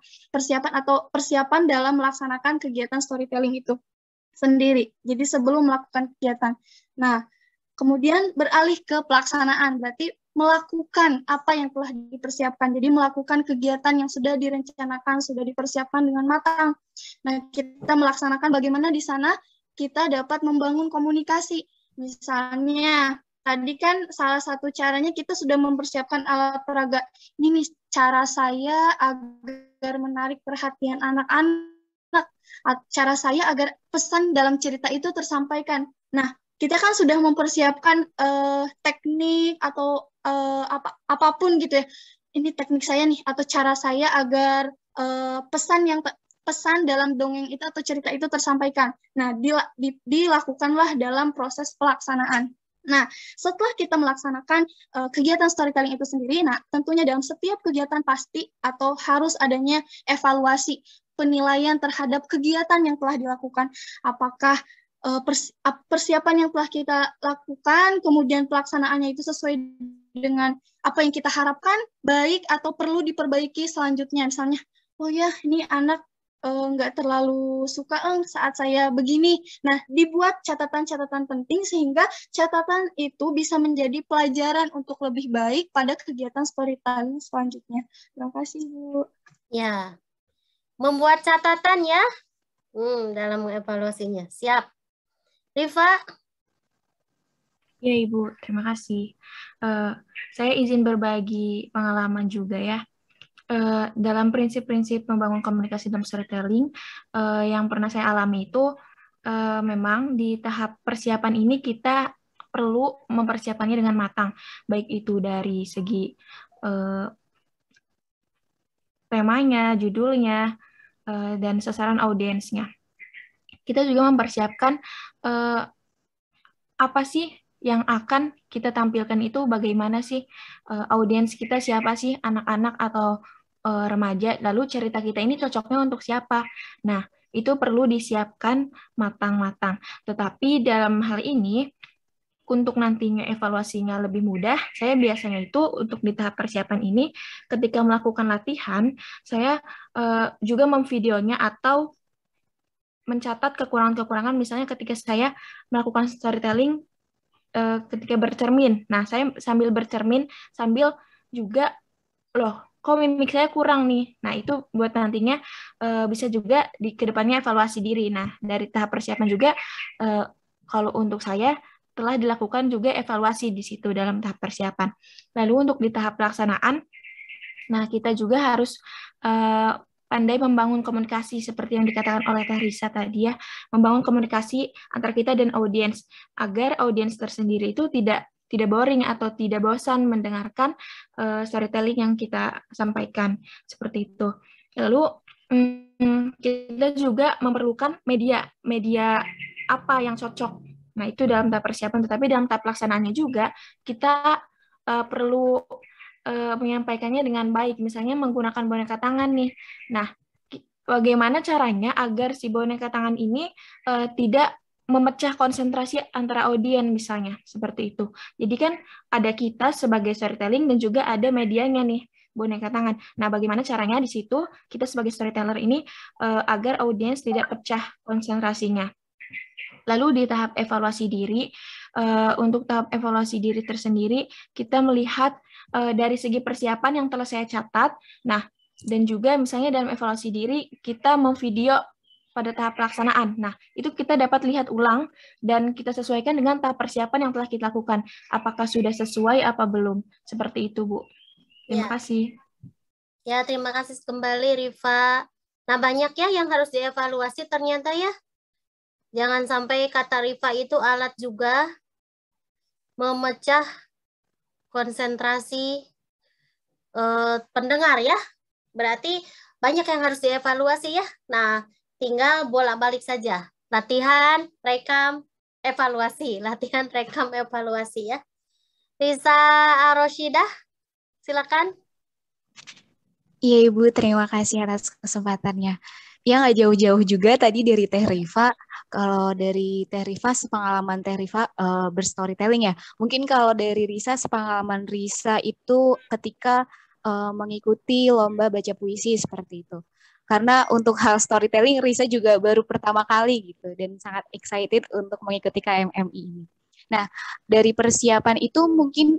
atau persiapan dalam melaksanakan kegiatan storytelling itu sendiri. Jadi sebelum melakukan kegiatan. Nah, kemudian beralih ke pelaksanaan, berarti melakukan apa yang telah dipersiapkan. Jadi melakukan kegiatan yang sudah direncanakan, sudah dipersiapkan dengan matang. Nah, kita melaksanakan bagaimana di sana kita dapat membangun komunikasi. Misalnya, tadi kan salah satu caranya kita sudah mempersiapkan alat peraga. Ini nih cara saya agar menarik perhatian anak-anak. Cara saya agar pesan dalam cerita itu tersampaikan. Nah, kita kan sudah mempersiapkan teknik atau apapun gitu ya. Ini teknik saya nih atau cara saya agar pesan dalam dongeng itu atau cerita itu tersampaikan. Nah, dilakukanlah dalam proses pelaksanaan. Nah, setelah kita melaksanakan kegiatan storytelling itu sendiri, nah tentunya dalam setiap kegiatan pasti atau harus adanya evaluasi, penilaian terhadap kegiatan yang telah dilakukan. Apakah persiapan yang telah kita lakukan, kemudian pelaksanaannya itu sesuai dengan apa yang kita harapkan, baik atau perlu diperbaiki selanjutnya. Misalnya, oh ya ini anak nggak terlalu suka saat saya begini. Nah, dibuat catatan-catatan penting sehingga catatan itu bisa menjadi pelajaran untuk lebih baik pada kegiatan storytelling selanjutnya. Terima kasih, Bu. Ya, membuat catatan ya dalam mengevaluasinya. Siap. Rifa? Ya, Ibu. Terima kasih. Saya izin berbagi pengalaman juga ya. Dalam prinsip-prinsip membangun komunikasi dalam storytelling yang pernah saya alami itu memang di tahap persiapan ini kita perlu mempersiapkannya dengan matang, baik itu dari segi temanya, judulnya, dan sasaran audiensnya. Kita juga mempersiapkan apa sih yang akan kita tampilkan itu, bagaimana sih audiens kita, siapa sih, anak-anak atau remaja, lalu cerita kita ini cocoknya untuk siapa. Nah, itu perlu disiapkan matang-matang. Tetapi dalam hal ini, untuk nantinya evaluasinya lebih mudah, saya biasanya itu untuk di tahap persiapan ini, ketika melakukan latihan, saya juga memvideonya atau mencatat kekurangan-kekurangan, misalnya ketika saya melakukan storytelling, ketika bercermin. Nah, saya sambil bercermin, sambil juga, loh, kok mimik saya kurang nih. Nah, itu buat nantinya bisa juga di kedepannya evaluasi diri. Nah, dari tahap persiapan juga, kalau untuk saya, telah dilakukan juga evaluasi di situ dalam tahap persiapan. Lalu untuk di tahap pelaksanaan, nah kita juga harus pandai membangun komunikasi seperti yang dikatakan oleh Teh Risa tadi ya, membangun komunikasi antara kita dan audiens, agar audiens tersendiri itu tidak boring atau tidak bosan mendengarkan storytelling yang kita sampaikan, seperti itu. Lalu kita juga memerlukan media apa yang cocok. Nah, itu dalam tahap persiapan, tetapi dalam tahap pelaksanaannya juga kita perlu menyampaikannya dengan baik, misalnya menggunakan boneka tangan nih. Nah, bagaimana caranya agar si boneka tangan ini tidak memecah konsentrasi antara audiens misalnya, seperti itu. Jadi kan ada kita sebagai storytelling dan juga ada medianya nih, boneka tangan. Nah, bagaimana caranya di situ kita sebagai storyteller ini agar audiens tidak pecah konsentrasinya. Lalu di tahap evaluasi diri, untuk tahap evaluasi diri tersendiri, kita melihat dari segi persiapan yang telah saya catat. Nah, dan juga misalnya dalam evaluasi diri, kita memvideo pada tahap pelaksanaan. Nah, itu kita dapat lihat ulang dan kita sesuaikan dengan tahap persiapan yang telah kita lakukan. Apakah sudah sesuai apa belum? Seperti itu, Bu. Terima kasih. Ya, terima kasih kembali, Rifa. Nah, banyak ya yang harus dievaluasi ternyata ya. Jangan sampai kata Rifa itu alat juga memecah konsentrasi pendengar ya. Berarti banyak yang harus dievaluasi ya. Nah, tinggal bolak-balik saja. Latihan, rekam, evaluasi. Latihan, rekam, evaluasi ya. Risa Aroshidah, silakan. Iya Ibu, terima kasih atas kesempatannya. Ya nggak jauh-jauh juga tadi dari Teh Rifa. Kalau dari Teh Rifa, sepengalaman Teh Rifa berstorytelling ya. Mungkin kalau dari Risa, sepengalaman Risa itu ketika mengikuti lomba baca puisi seperti itu. Karena untuk hal storytelling, Risa juga baru pertama kali gitu dan sangat excited untuk mengikuti KMMI ini. Nah, dari persiapan itu mungkin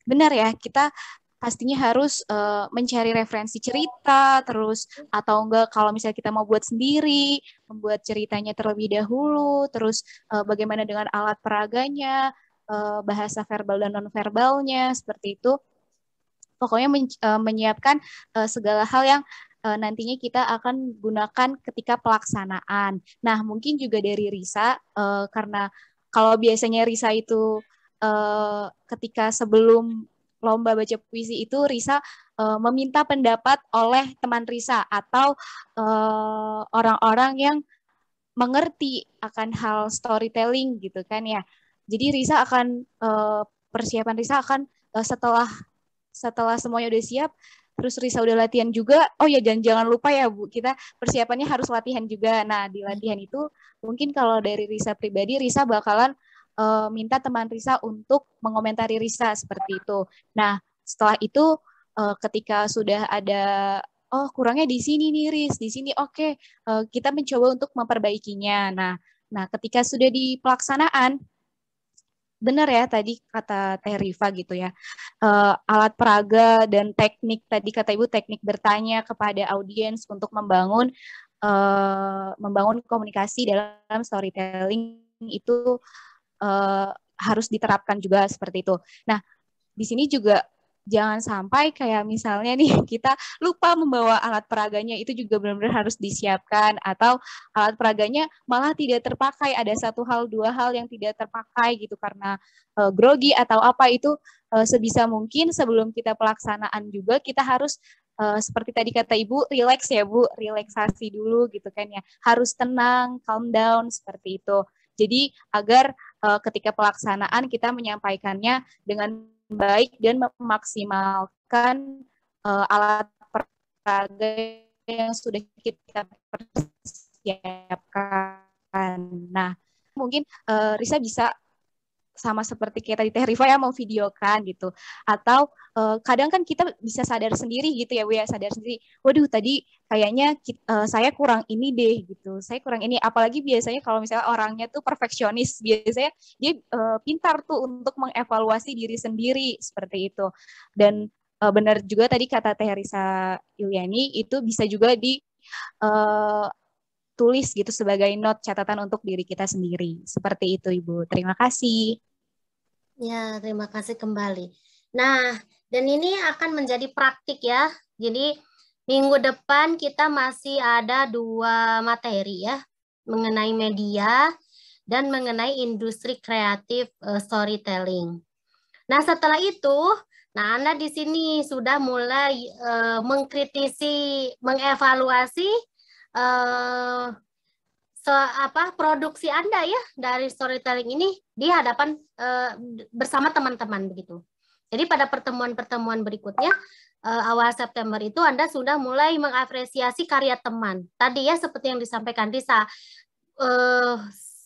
benar ya, kita pastinya harus mencari referensi cerita, terus atau enggak kalau misalnya kita mau buat sendiri, membuat ceritanya terlebih dahulu, terus bagaimana dengan alat peraganya, bahasa verbal dan non-verbalnya, seperti itu. Pokoknya menyiapkan segala hal yang nantinya kita akan gunakan ketika pelaksanaan. Nah, mungkin juga dari Risa, karena kalau biasanya Risa itu ketika sebelum lomba baca puisi itu Risa meminta pendapat oleh teman Risa atau orang-orang yang mengerti akan hal storytelling gitu kan ya. Jadi Risa akan persiapan Risa akan setelah semuanya udah siap, terus Risa udah latihan juga, oh ya jangan lupa ya Bu, kita persiapannya harus latihan juga. Nah di latihan itu mungkin kalau dari Risa pribadi, Risa bakalan minta teman Risa untuk mengomentari Risa seperti itu. Nah setelah itu ketika sudah ada, oh kurangnya di sini nih Riz, di sini oke, kita mencoba untuk memperbaikinya. Nah ketika sudah di pelaksanaan, benar ya tadi kata Teh Rifa gitu ya, alat peraga dan teknik tadi kata Ibu, teknik bertanya kepada audiens untuk membangun komunikasi dalam storytelling itu harus diterapkan juga seperti itu. Nah di sini juga jangan sampai kayak misalnya nih kita lupa membawa alat peraganya, itu juga benar-benar harus disiapkan, atau alat peraganya malah tidak terpakai, ada satu hal dua hal yang tidak terpakai gitu karena grogi atau apa, itu sebisa mungkin sebelum kita pelaksanaan juga kita harus seperti tadi kata Ibu, relax ya Bu, relaksasi dulu gitu kan ya, harus tenang, calm down seperti itu. Jadi agar ketika pelaksanaan kita menyampaikannya dengan baik dan memaksimalkan alat peraga yang sudah kita persiapkan. Nah, mungkin Risa bisa sama seperti kayak tadi Teh Rifa ya, mau videokan gitu. Atau kadang kan kita bisa sadar sendiri gitu ya Bu ya, sadar sendiri. Waduh tadi kayaknya saya kurang ini deh gitu. Saya kurang ini. Apalagi biasanya kalau misalnya orangnya tuh perfeksionis, biasanya dia pintar tuh untuk mengevaluasi diri sendiri seperti itu. Dan benar juga tadi kata Teh Risa Yuliani, itu bisa juga di tulis gitu sebagai note catatan untuk diri kita sendiri. Seperti itu Ibu. Terima kasih. Ya, terima kasih kembali. Nah, dan ini akan menjadi praktik ya. Jadi minggu depan kita masih ada 2 materi ya, mengenai media dan mengenai industri kreatif storytelling. Nah, setelah itu, nah Anda di sini sudah mulai mengkritisi, mengevaluasi produksi Anda ya dari storytelling ini di hadapan bersama teman-teman begitu. Jadi pada pertemuan-pertemuan berikutnya awal September itu Anda sudah mulai mengapresiasi karya teman. Tadi ya seperti yang disampaikan Risa,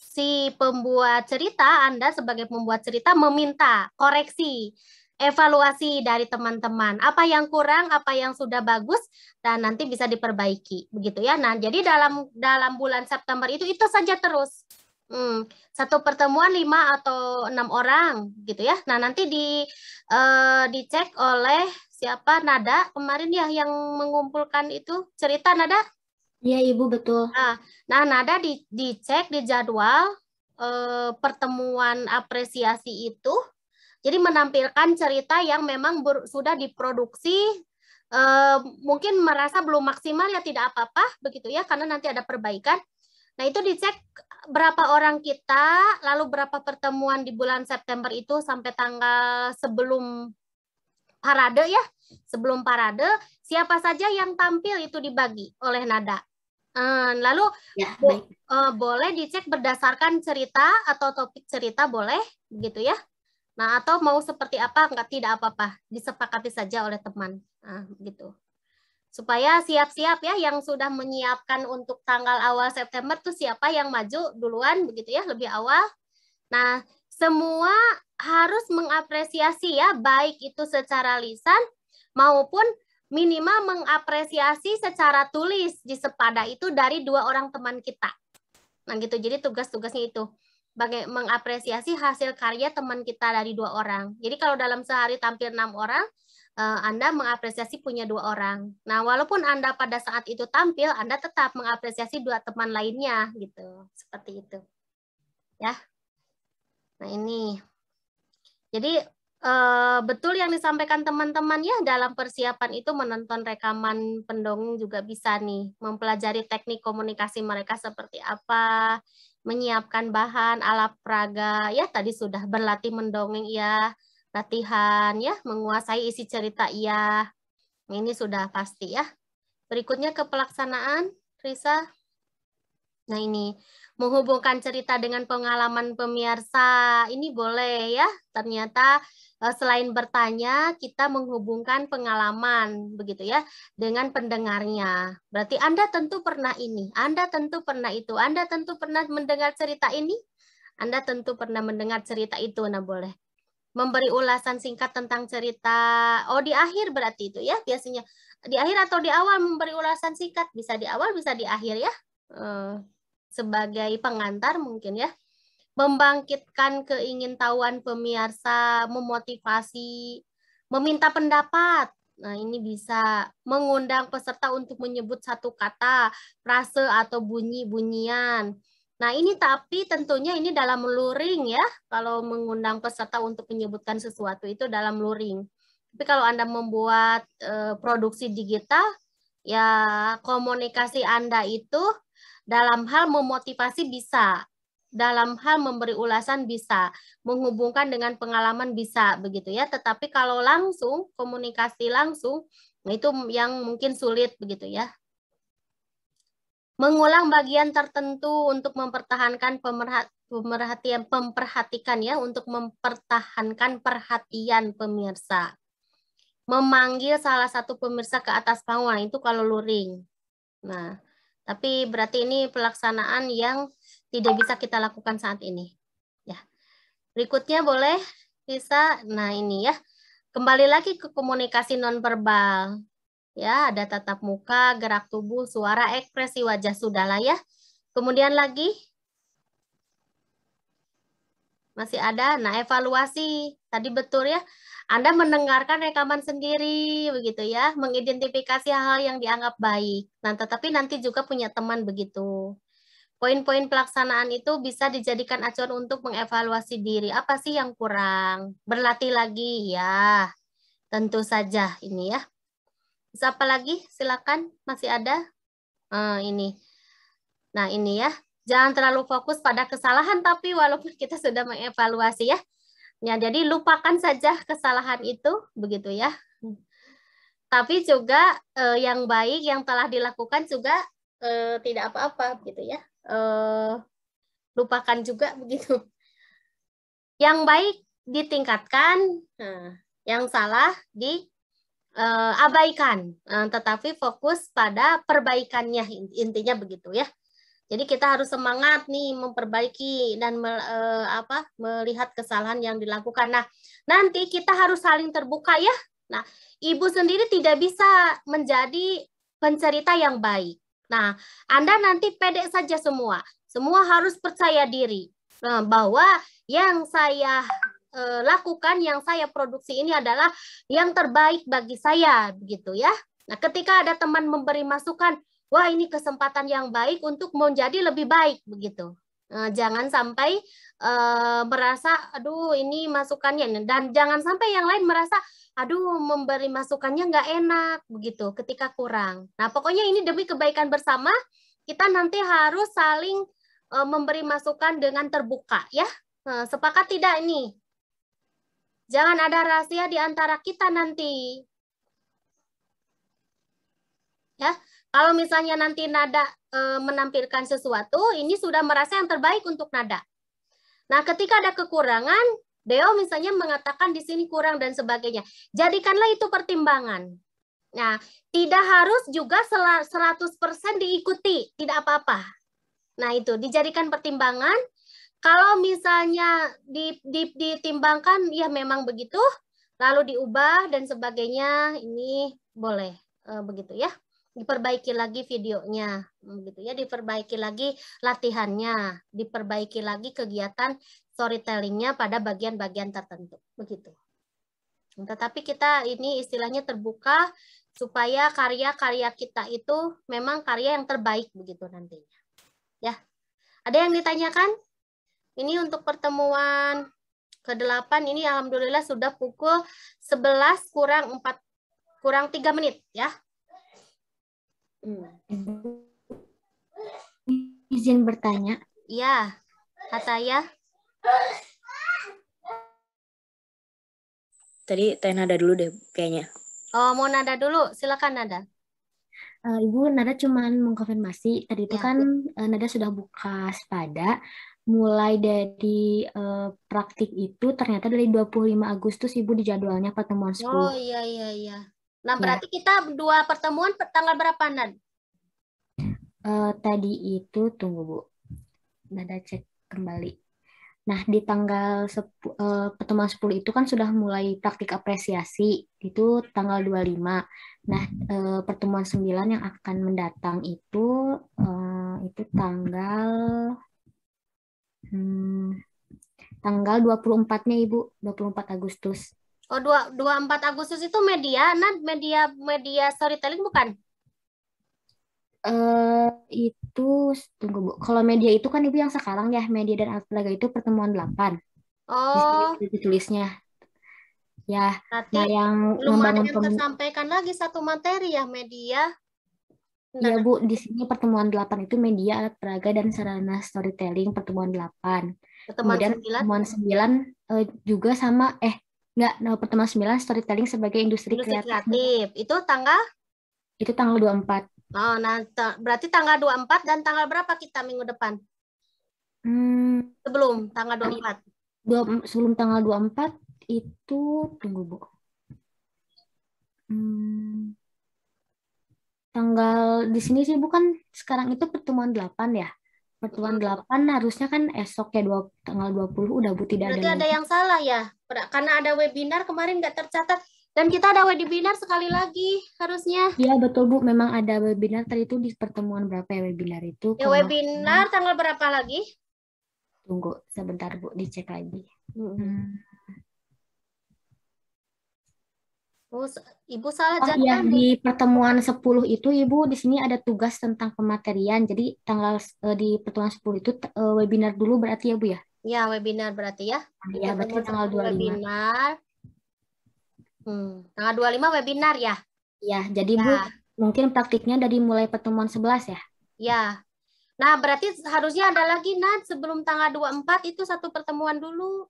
si pembuat cerita, Anda sebagai pembuat cerita meminta koreksi, evaluasi dari teman-teman, apa yang kurang, apa yang sudah bagus, dan nanti bisa diperbaiki, begitu ya. Nah, jadi dalam bulan September itu saja terus. Satu pertemuan 5 atau 6 orang, gitu ya. Nah, nanti dicek oleh siapa, Nada kemarin ya yang mengumpulkan itu cerita, Nada. Iya, Ibu, betul. Nah, nada dicek di jadwal pertemuan apresiasi itu. Jadi menampilkan cerita yang memang sudah diproduksi, mungkin merasa belum maksimal ya tidak apa-apa begitu ya, karena nanti ada perbaikan. Nah, itu dicek berapa orang kita, lalu berapa pertemuan di bulan September itu sampai tanggal sebelum parade ya, sebelum parade, siapa saja yang tampil itu dibagi oleh nada. Lalu ya, boleh dicek berdasarkan cerita atau topik cerita boleh, begitu ya. Nah, atau mau seperti apa, tidak apa-apa, disepakati saja oleh teman. Nah, gitu. Supaya siap-siap ya, yang sudah menyiapkan untuk tanggal awal September tuh siapa yang maju duluan, begitu ya, lebih awal. Nah, semua harus mengapresiasi ya, baik itu secara lisan maupun minimal mengapresiasi secara tulis di sepada itu dari 2 orang teman kita. Nah, gitu. Jadi tugas-tugasnya itu mengapresiasi hasil karya teman kita dari 2 orang. Jadi kalau dalam sehari tampil 6 orang, Anda mengapresiasi punya 2 orang. Nah, walaupun Anda pada saat itu tampil, Anda tetap mengapresiasi 2 teman lainnya, gitu. Seperti itu. Ya. Nah, ini. Jadi betul yang disampaikan teman-teman ya, dalam persiapan itu menonton rekaman pendongeng juga bisa nih, mempelajari teknik komunikasi mereka seperti apa, menyiapkan bahan, alat peraga, ya tadi sudah berlatih mendongeng ya, latihan ya, menguasai isi cerita ya. Ini sudah pasti ya. Berikutnya ke pelaksanaan, Risa. Nah, ini menghubungkan cerita dengan pengalaman pemirsa, ini boleh ya. Ternyata selain bertanya, kita menghubungkan pengalaman begitu ya dengan pendengarnya. Berarti Anda tentu pernah ini, Anda tentu pernah itu, Anda tentu pernah mendengar cerita ini, Anda tentu pernah mendengar cerita itu. Nah, boleh memberi ulasan singkat tentang cerita. Oh, di akhir berarti itu ya, biasanya di akhir atau di awal memberi ulasan singkat, bisa di awal bisa di akhir ya. Sebagai pengantar mungkin ya, membangkitkan keingintahuan pemirsa, memotivasi, meminta pendapat. Nah, ini bisa mengundang peserta untuk menyebut satu kata, frase atau bunyi-bunyian. Nah, ini tapi tentunya ini dalam luring ya, kalau mengundang peserta untuk menyebutkan sesuatu itu dalam luring. Tapi kalau Anda membuat produksi digital, ya komunikasi Anda itu dalam hal memotivasi bisa, dalam hal memberi ulasan bisa, menghubungkan dengan pengalaman bisa, begitu ya. Tetapi kalau langsung, komunikasi langsung, nah itu yang mungkin sulit, begitu ya. Mengulang bagian tertentu untuk mempertahankan memperhatikan ya, untuk mempertahankan perhatian pemirsa. Memanggil salah satu pemirsa ke atas panggung, itu kalau luring. Nah, tapi berarti ini pelaksanaan yang tidak bisa kita lakukan saat ini. Ya. Berikutnya boleh bisa. Nah, ini ya. Kembali lagi ke komunikasi nonverbal. Ya, ada tatap muka, gerak tubuh, suara, ekspresi wajah, sudahlah ya. Kemudian lagi masih ada. Nah, evaluasi. Tadi betul ya. Anda mendengarkan rekaman sendiri, begitu ya, mengidentifikasi hal-hal yang dianggap baik. Nah, tetapi nanti juga punya teman begitu. Poin-poin pelaksanaan itu bisa dijadikan acuan untuk mengevaluasi diri. Apa sih yang kurang? Berlatih lagi, ya. Tentu saja ini ya. Bisa apa lagi? Silakan, masih ada? Ini. Nah, ini ya. Jangan terlalu fokus pada kesalahan, tapi walaupun kita sudah mengevaluasi ya. Ya, jadi lupakan saja kesalahan itu, begitu ya. Tapi juga yang baik yang telah dilakukan juga tidak apa-apa, begitu ya. Lupakan juga begitu. Yang baik ditingkatkan, yang salah diabaikan, tetapi fokus pada perbaikannya, intinya begitu ya. Jadi kita harus semangat nih memperbaiki dan melihat kesalahan yang dilakukan. Nah, nanti kita harus saling terbuka ya. Nah, Ibu sendiri tidak bisa menjadi pencerita yang baik. Nah, Anda nanti pede saja semua. Semua harus percaya diri bahwa yang saya lakukan, yang saya produksi ini adalah yang terbaik bagi saya, begitu ya. Nah, ketika ada teman memberi masukan, wah ini kesempatan yang baik untuk menjadi lebih baik begitu. Jangan sampai merasa aduh ini masukannya, dan jangan sampai yang lain merasa aduh memberi masukannya nggak enak begitu ketika kurang. Nah pokoknya ini demi kebaikan bersama, kita nanti harus saling memberi masukan dengan terbuka ya. Sepakat tidak ini? Jangan ada rahasia di antara kita nanti. Ya, kalau misalnya nanti Nada menampilkan sesuatu, ini sudah merasa yang terbaik untuk Nada. Nah, ketika ada kekurangan, Deo misalnya mengatakan di sini kurang dan sebagainya. Jadikanlah itu pertimbangan. Nah, tidak harus juga 100% diikuti, tidak apa-apa. Nah, itu dijadikan pertimbangan. Kalau misalnya ditimbangkan, ya memang begitu, lalu diubah dan sebagainya, ini boleh begitu ya. Diperbaiki lagi videonya, begitu ya. Diperbaiki lagi latihannya, diperbaiki lagi kegiatan storytellingnya pada bagian-bagian tertentu, begitu. Tetapi kita ini istilahnya terbuka supaya karya-karya kita itu memang karya yang terbaik begitu nantinya. Ya, ada yang ditanyakan? Ini untuk pertemuan ke-8 ini alhamdulillah sudah pukul 11 kurang 3 menit ya. Izin bertanya. Iya, Hataya. Tadi Teh Nada dulu deh kayaknya. Oh, mau Nada dulu, silakan Nada. Ibu, Nada cuman mengkonfirmasi tadi itu kan Nada sudah buka Spada. Mulai dari praktik itu ternyata dari 25 Agustus Ibu di jadwalnya pertemuan 10. Oh iya. Nah berarti kita 2 pertemuan tanggal berapa Nad? Tadi itu tunggu Bu, Nada cek kembali. Nah di tanggal pertemuan 10 itu kan sudah mulai praktik apresiasi, itu tanggal 25. Nah pertemuan 9 yang akan mendatang itu tanggal 24-nya Ibu, 24 Agustus. Oh, 24 Agustus itu media, media storytelling bukan? Itu tunggu Bu. Kalau media itu kan Ibu yang sekarang ya, media dan alat peraga itu pertemuan 8. Oh. Di sini ditulisnya. Ya, Berarti nah yang belum ada membangun yang tersampaikan lagi satu materi ya media. Iya Bu, di sini pertemuan 8 itu media, alat peraga, dan sarana storytelling pertemuan 8. Kemudian pertemuan 9 juga sama, pertemuan 9 storytelling sebagai industri kreatif. Itu tanggal? Itu tanggal 24. Oh, nah berarti tanggal 24 dan tanggal berapa kita minggu depan? Sebelum tanggal 24. Sebelum tanggal 24 itu, tunggu Bu. Tanggal di sini sih bukan sekarang itu pertemuan 8 ya. Pertemuan 8 harusnya kan esok ya tanggal 20 udah Bu, tidak berarti ada lagi. Yang salah ya. Karena ada webinar kemarin nggak tercatat dan kita ada webinar sekali lagi harusnya. Iya betul Bu, memang ada webinar tadi itu di pertemuan berapa ya webinar itu? Ya webinar tanggal berapa lagi? Tunggu sebentar Bu, dicek lagi. Oh, Ibu salah ya, di pertemuan 10 itu Ibu di sini ada tugas tentang pematerian. Jadi di pertemuan 10 itu webinar dulu berarti ya Bu ya? Ya, webinar berarti ya. Ya, berarti tanggal 25. Webinar. Tanggal 25 webinar ya? Ya, jadi Bu mungkin praktiknya dari mulai pertemuan 11 ya? Ya. Nah, berarti harusnya ada lagi Nat sebelum tanggal 24 itu satu pertemuan dulu.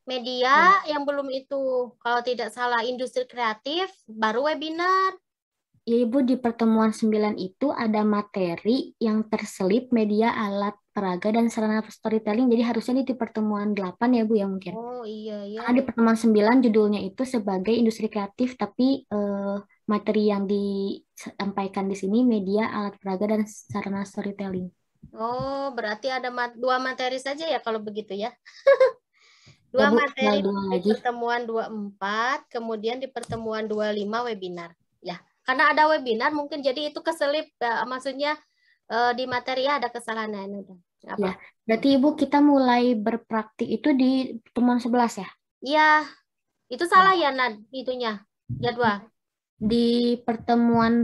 Media yang belum itu, kalau tidak salah industri kreatif, baru webinar. Ya Ibu, di pertemuan 9 itu ada materi yang terselip media, alat peraga, dan sarana storytelling. Jadi harusnya di pertemuan 8 ya Bu ya mungkin. Oh iya. Karena di pertemuan 9 judulnya itu sebagai industri kreatif, tapi materi yang disampaikan di sini media, alat peraga, dan sarana storytelling. Oh, berarti ada 2 materi saja ya kalau begitu ya. 2 materi di pertemuan 24, kemudian di pertemuan 25 webinar. Ya, karena ada webinar mungkin jadi itu keselip, maksudnya di materi ada kesalahan. Ya, berarti Ibu kita mulai berpraktik itu di pertemuan 11 ya? Iya, itu salah ya Nad, itunya, jadwal. Di pertemuan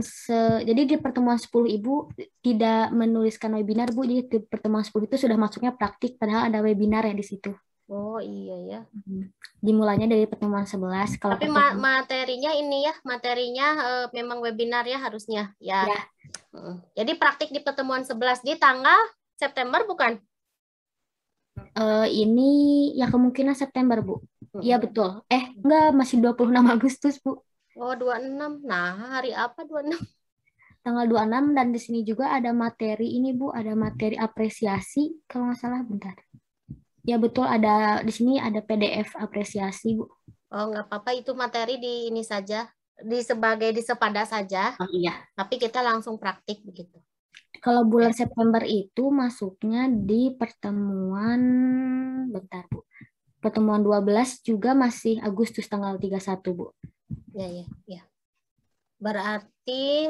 jadi di pertemuan 10 Ibu tidak menuliskan webinar, Bu. Jadi di pertemuan 10 itu sudah masuknya praktik, padahal ada webinar ya di situ. Oh iya ya. Dimulainya dari pertemuan 11. Kalau Tapi materinya ini ya, materinya memang webinar ya harusnya ya. Ya. Jadi praktik di pertemuan 11 di tanggal September bukan? Ini ya kemungkinan September, Bu. Iya betul. Enggak, masih 26 Agustus, Bu. Oh, 26. Nah, hari apa 26? Tanggal 26, dan di sini juga ada materi ini, Bu, ada materi apresiasi kalau nggak salah, bentar. Ya betul, ada di sini ada PDF apresiasi, Bu. Oh, nggak apa-apa, itu materi di ini saja, di sepada saja. Oh, iya. Tapi kita langsung praktik begitu. Kalau bulan September itu masuknya di pertemuan, bentar, Bu. Pertemuan 12 juga masih Agustus tanggal 31, Bu. Ya. Berarti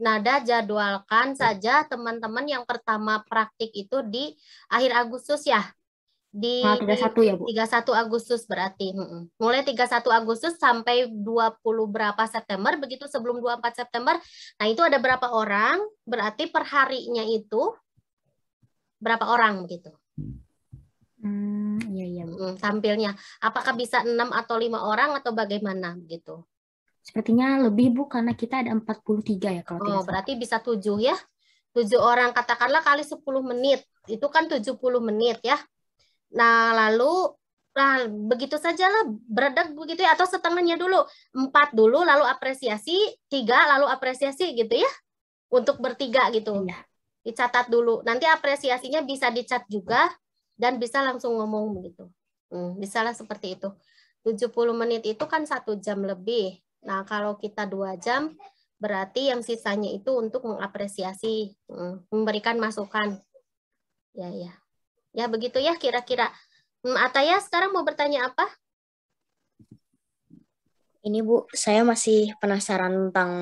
Nada jadwalkan saja teman-teman yang pertama praktik itu di akhir Agustus ya. Di 31 ya, Bu. 31 Agustus berarti. Mulai 31 Agustus sampai 20 berapa September, begitu sebelum 24 September. Nah, itu ada berapa orang? Berarti per harinya itu berapa orang begitu? Iya. Tampilnya. Apakah bisa 6 atau 5 orang atau bagaimana begitu? Sepertinya lebih, Bu, karena kita ada 43 ya kalau tidak salah. Berarti bisa 7 ya. 7 orang katakanlah kali 10 menit. Itu kan 70 menit ya. Nah, lalu begitu sajalah beredek begitu ya, atau setengahnya dulu. 4 dulu, lalu apresiasi, 3 lalu apresiasi gitu ya. Untuk bertiga gitu. Iya. Dicatat dulu. Nanti apresiasinya bisa dicat juga dan bisa langsung ngomong begitu. Bisalah seperti itu. 70 menit itu kan 1 jam lebih. Nah, kalau kita 2 jam, berarti yang sisanya itu untuk mengapresiasi, memberikan masukan. Ya. Ya, begitu ya kira-kira. Ataya sekarang mau bertanya apa? Ini Bu, saya masih penasaran tentang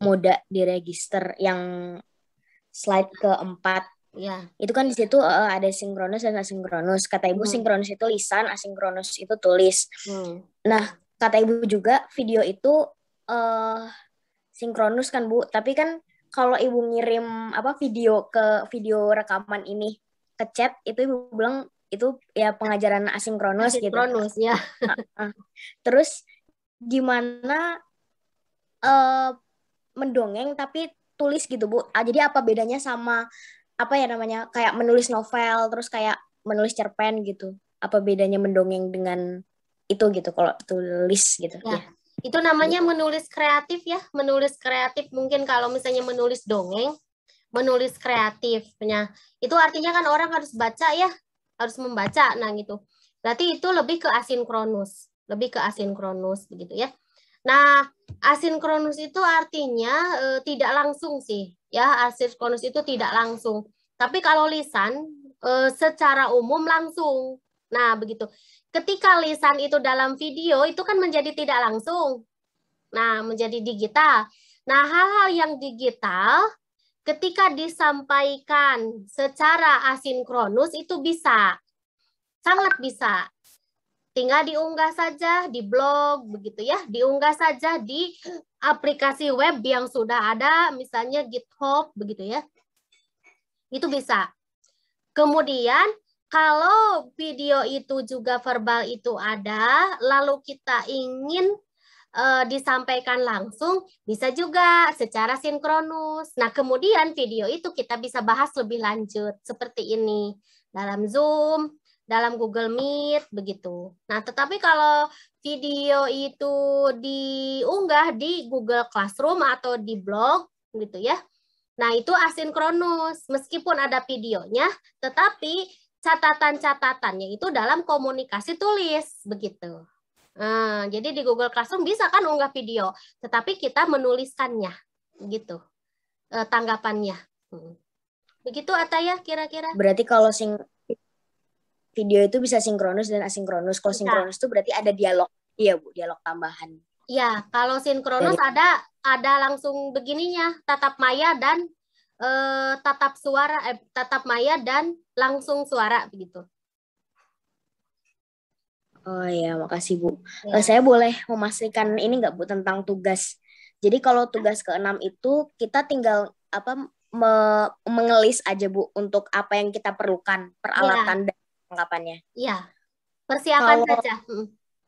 moda di register yang slide keempat. Ya. Itu kan di situ ada sinkronus dan asinkronus. Kata Ibu sinkronus itu lisan, asinkronus itu tulis. Nah, kata Ibu juga video itu sinkronus kan Bu, tapi kan kalau Ibu ngirim video rekaman ini ke chat, itu Ibu bilang itu ya pengajaran asinkronus gitu. Asinkronus ya. Terus gimana mendongeng tapi tulis gitu Bu? Jadi apa bedanya sama apa ya namanya kayak menulis novel terus kayak menulis cerpen gitu? Apa bedanya mendongeng dengan itu gitu kalau tulis gitu? Ya. Itu namanya menulis kreatif ya. Menulis kreatif mungkin kalau misalnya menulis dongeng, menulis kreatifnya. Itu artinya kan orang harus baca ya, harus membaca. Nah gitu. Berarti itu lebih ke asinkronus. Lebih ke asinkronus begitu ya. Nah, asinkronus itu artinya tidak langsung sih. Ya, asinkronus itu tidak langsung. Tapi kalau lisan secara umum langsung. Nah, begitu. Ketika lisan itu dalam video itu kan menjadi tidak langsung. Nah, menjadi digital. Nah, hal-hal yang digital ketika disampaikan secara asinkronus itu bisa. Sangat bisa. Tinggal diunggah saja di blog begitu ya. Diunggah saja di aplikasi web yang sudah ada, misalnya GitHub begitu ya. Itu bisa. Kemudian kalau video itu juga verbal itu ada, lalu kita ingin disampaikan langsung, bisa juga secara sinkronus. Nah, kemudian video itu kita bisa bahas lebih lanjut, seperti ini. Dalam Zoom, dalam Google Meet, begitu. Nah, tetapi kalau video itu diunggah di Google Classroom atau di blog, gitu ya. Nah, itu asinkronus. Meskipun ada videonya, tetapi catatan-catatannya itu dalam komunikasi tulis, begitu. Jadi di Google Classroom bisa kan unggah video, tetapi kita menuliskannya, gitu. Tanggapannya. Begitu Ataya kira-kira? Berarti kalau video itu bisa sinkronus dan asinkronus. Kalau sinkronus itu berarti ada dialog, iya Bu, dialog tambahan. Ya, kalau sinkronus ada langsung begininya, tatap maya dan tatap maya dan langsung suara begitu. Oh ya, makasih Bu. Ya. Saya boleh memastikan ini nggak Bu tentang tugas Jadi kalau tugas ke-6 itu kita tinggal mengelis aja Bu untuk apa yang kita perlukan, peralatan dan perlengkapannya. Iya. Persiapan saja.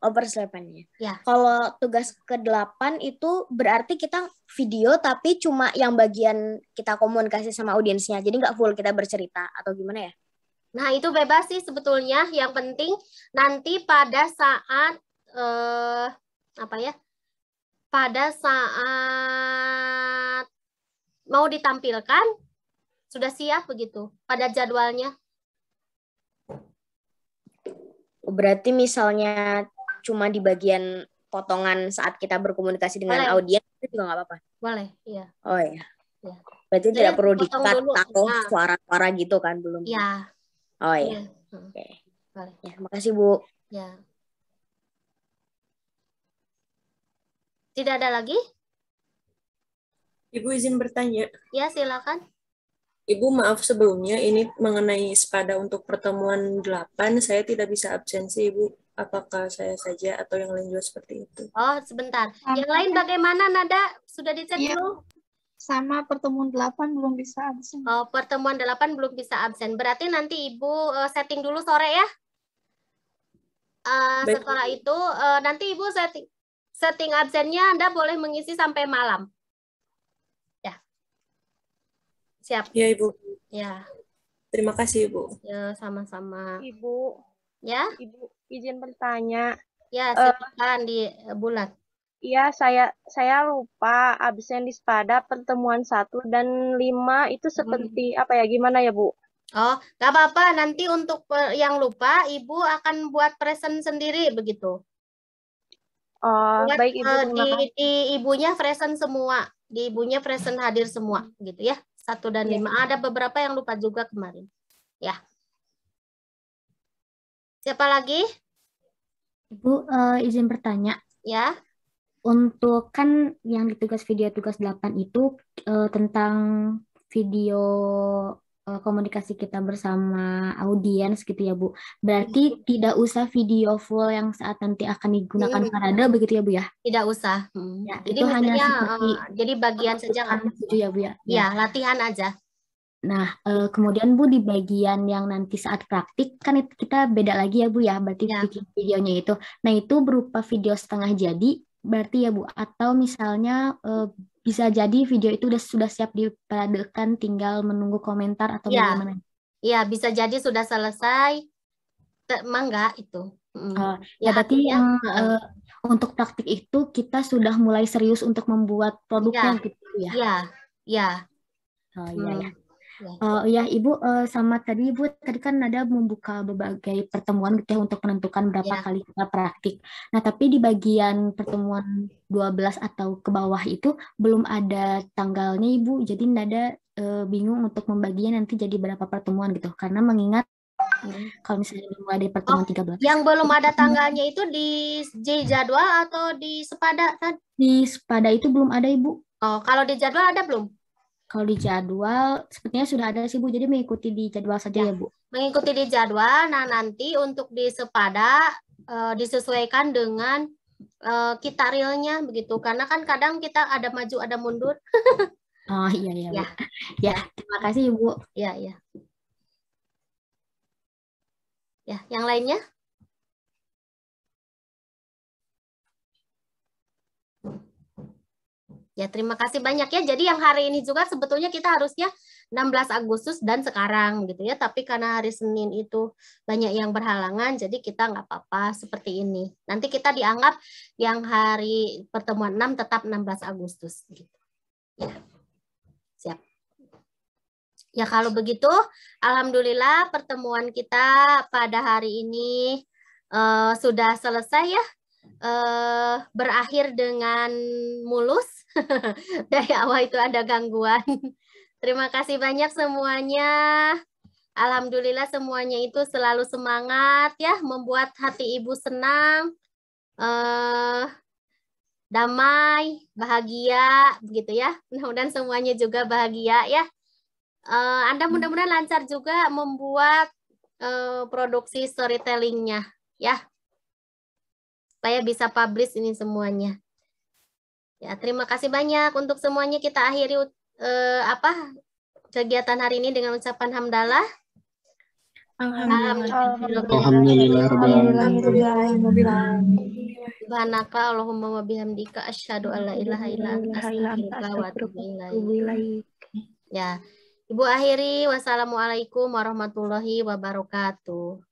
Oh, persiapannya. Ya. Kalau tugas ke-8 itu berarti kita video tapi cuma yang bagian kita komunikasi sama audiensnya. Jadi nggak full kita bercerita atau gimana ya? Nah, itu bebas sih sebetulnya. Yang penting nanti pada saat pada saat mau ditampilkan sudah siap begitu pada jadwalnya. Berarti misalnya cuma di bagian potongan saat kita berkomunikasi dengan audiens itu juga nggak apa-apa? Boleh, iya. Oh iya. Ya. Berarti jadi tidak perlu di-cut atau suara-suara gitu kan belum? Iya. Oh iya. Oke. Ya, makasih Bu. Ya. Tidak ada lagi? Ibu izin bertanya. Ya, silakan. Ibu, maaf sebelumnya, ini mengenai SPADA untuk pertemuan 8, saya tidak bisa absensi, Ibu. Apakah saya saja atau yang lain juga seperti itu? Oh, sebentar. Yang lain bagaimana, Nada? Sudah dicek belum? Sama pertemuan 8 belum bisa absen. Oh, pertemuan 8 belum bisa absen. Berarti nanti Ibu setting dulu sore ya? Setelah itu, nanti Ibu setting absennya Anda boleh mengisi sampai malam. Ya. Siap. Ya, Ibu. Ya. Terima kasih, Ibu. Ya, sama-sama. Ibu. Ya? Ibu, izin bertanya. Ya, silakan di Bulat. Iya, saya lupa absen di SPADA pertemuan 1 dan 5 itu seperti apa ya? Gimana ya, Bu? Oh, nggak apa-apa. Nanti untuk yang lupa, Ibu akan buat present sendiri begitu. Oh, buat, baik Ibu. Di ibunya present semua. Di ibunya present hadir semua gitu ya. 1 dan 5. Ada beberapa yang lupa juga kemarin. Ya. Siapa lagi? Ibu izin bertanya. Ya. Untuk kan yang di tugas 8 itu tentang video komunikasi kita bersama audiens gitu ya Bu. Berarti tidak usah video full yang saat nanti akan digunakan parade begitu ya Bu ya? Tidak usah. Ya, jadi itu hanya seperti jadi bagian saja gitu ya Bu ya? Ya, latihan aja. Nah, kemudian Bu di bagian yang nanti saat praktik kan kita beda lagi ya Bu ya, berarti bikin videonya itu. Nah, itu berupa video setengah jadi berarti ya Bu, atau misalnya bisa jadi video itu sudah siap diperadekan, tinggal menunggu komentar atau bagaimana? Iya, bisa jadi sudah selesai, mangga itu. Ya, berarti yang untuk praktik itu kita sudah mulai serius untuk membuat produknya gitu ya? Iya, iya. Oh iya ya. Ya Ibu, sama tadi Ibu tadi kan ada membuka berbagai pertemuan gitu ya untuk menentukan berapa kali kita praktik. Nah tapi di bagian pertemuan 12 atau ke bawah itu belum ada tanggalnya Ibu, jadi Nada bingung untuk membaginya nanti jadi berapa pertemuan gitu. Karena mengingat kalau misalnya dimulai dari pertemuan 13. Yang belum ada tanggalnya itu di jadwal atau di SPADA kan? Di SPADA itu belum ada Ibu. Oh, kalau di jadwal ada belum? Kalau di jadwal, sepertinya sudah ada sih Bu, jadi mengikuti di jadwal saja ya Bu? Mengikuti di jadwal, nah nanti untuk di SPADA disesuaikan dengan kita realnya begitu, karena kan kadang kita ada maju, ada mundur. Oh iya, iya Bu. Ya, terima kasih Bu. Ya, ya. Ya, yang lainnya? Ya, terima kasih banyak ya. Jadi yang hari ini juga sebetulnya kita harusnya 16 Agustus dan sekarang gitu ya. Tapi karena hari Senin itu banyak yang berhalangan, jadi kita nggak apa-apa seperti ini. Nanti kita dianggap yang hari pertemuan 6 tetap 16 Agustus. Gitu. Ya, siap. Ya kalau begitu, alhamdulillah pertemuan kita pada hari ini sudah selesai ya. Berakhir dengan mulus. Dari awal itu ada gangguan. Terima kasih banyak semuanya. Alhamdulillah semuanya itu selalu semangat ya, membuat hati ibu senang, damai, bahagia, begitu ya. Mudah-mudahan semuanya juga bahagia ya. Anda mudah-mudahan lancar juga membuat produksi storytellingnya ya. Supaya bisa publish ini semuanya. Ya, terima kasih banyak untuk semuanya. Kita akhiri kegiatan hari ini dengan ucapan hamdalah. Subhanaka Allahumma wa bihamdika asyhadu an la ilaha illa anta astaghfiruka wa atubu ilaik. Ya, Ibu akhiri. Wassalamualaikum warahmatullahi wabarakatuh.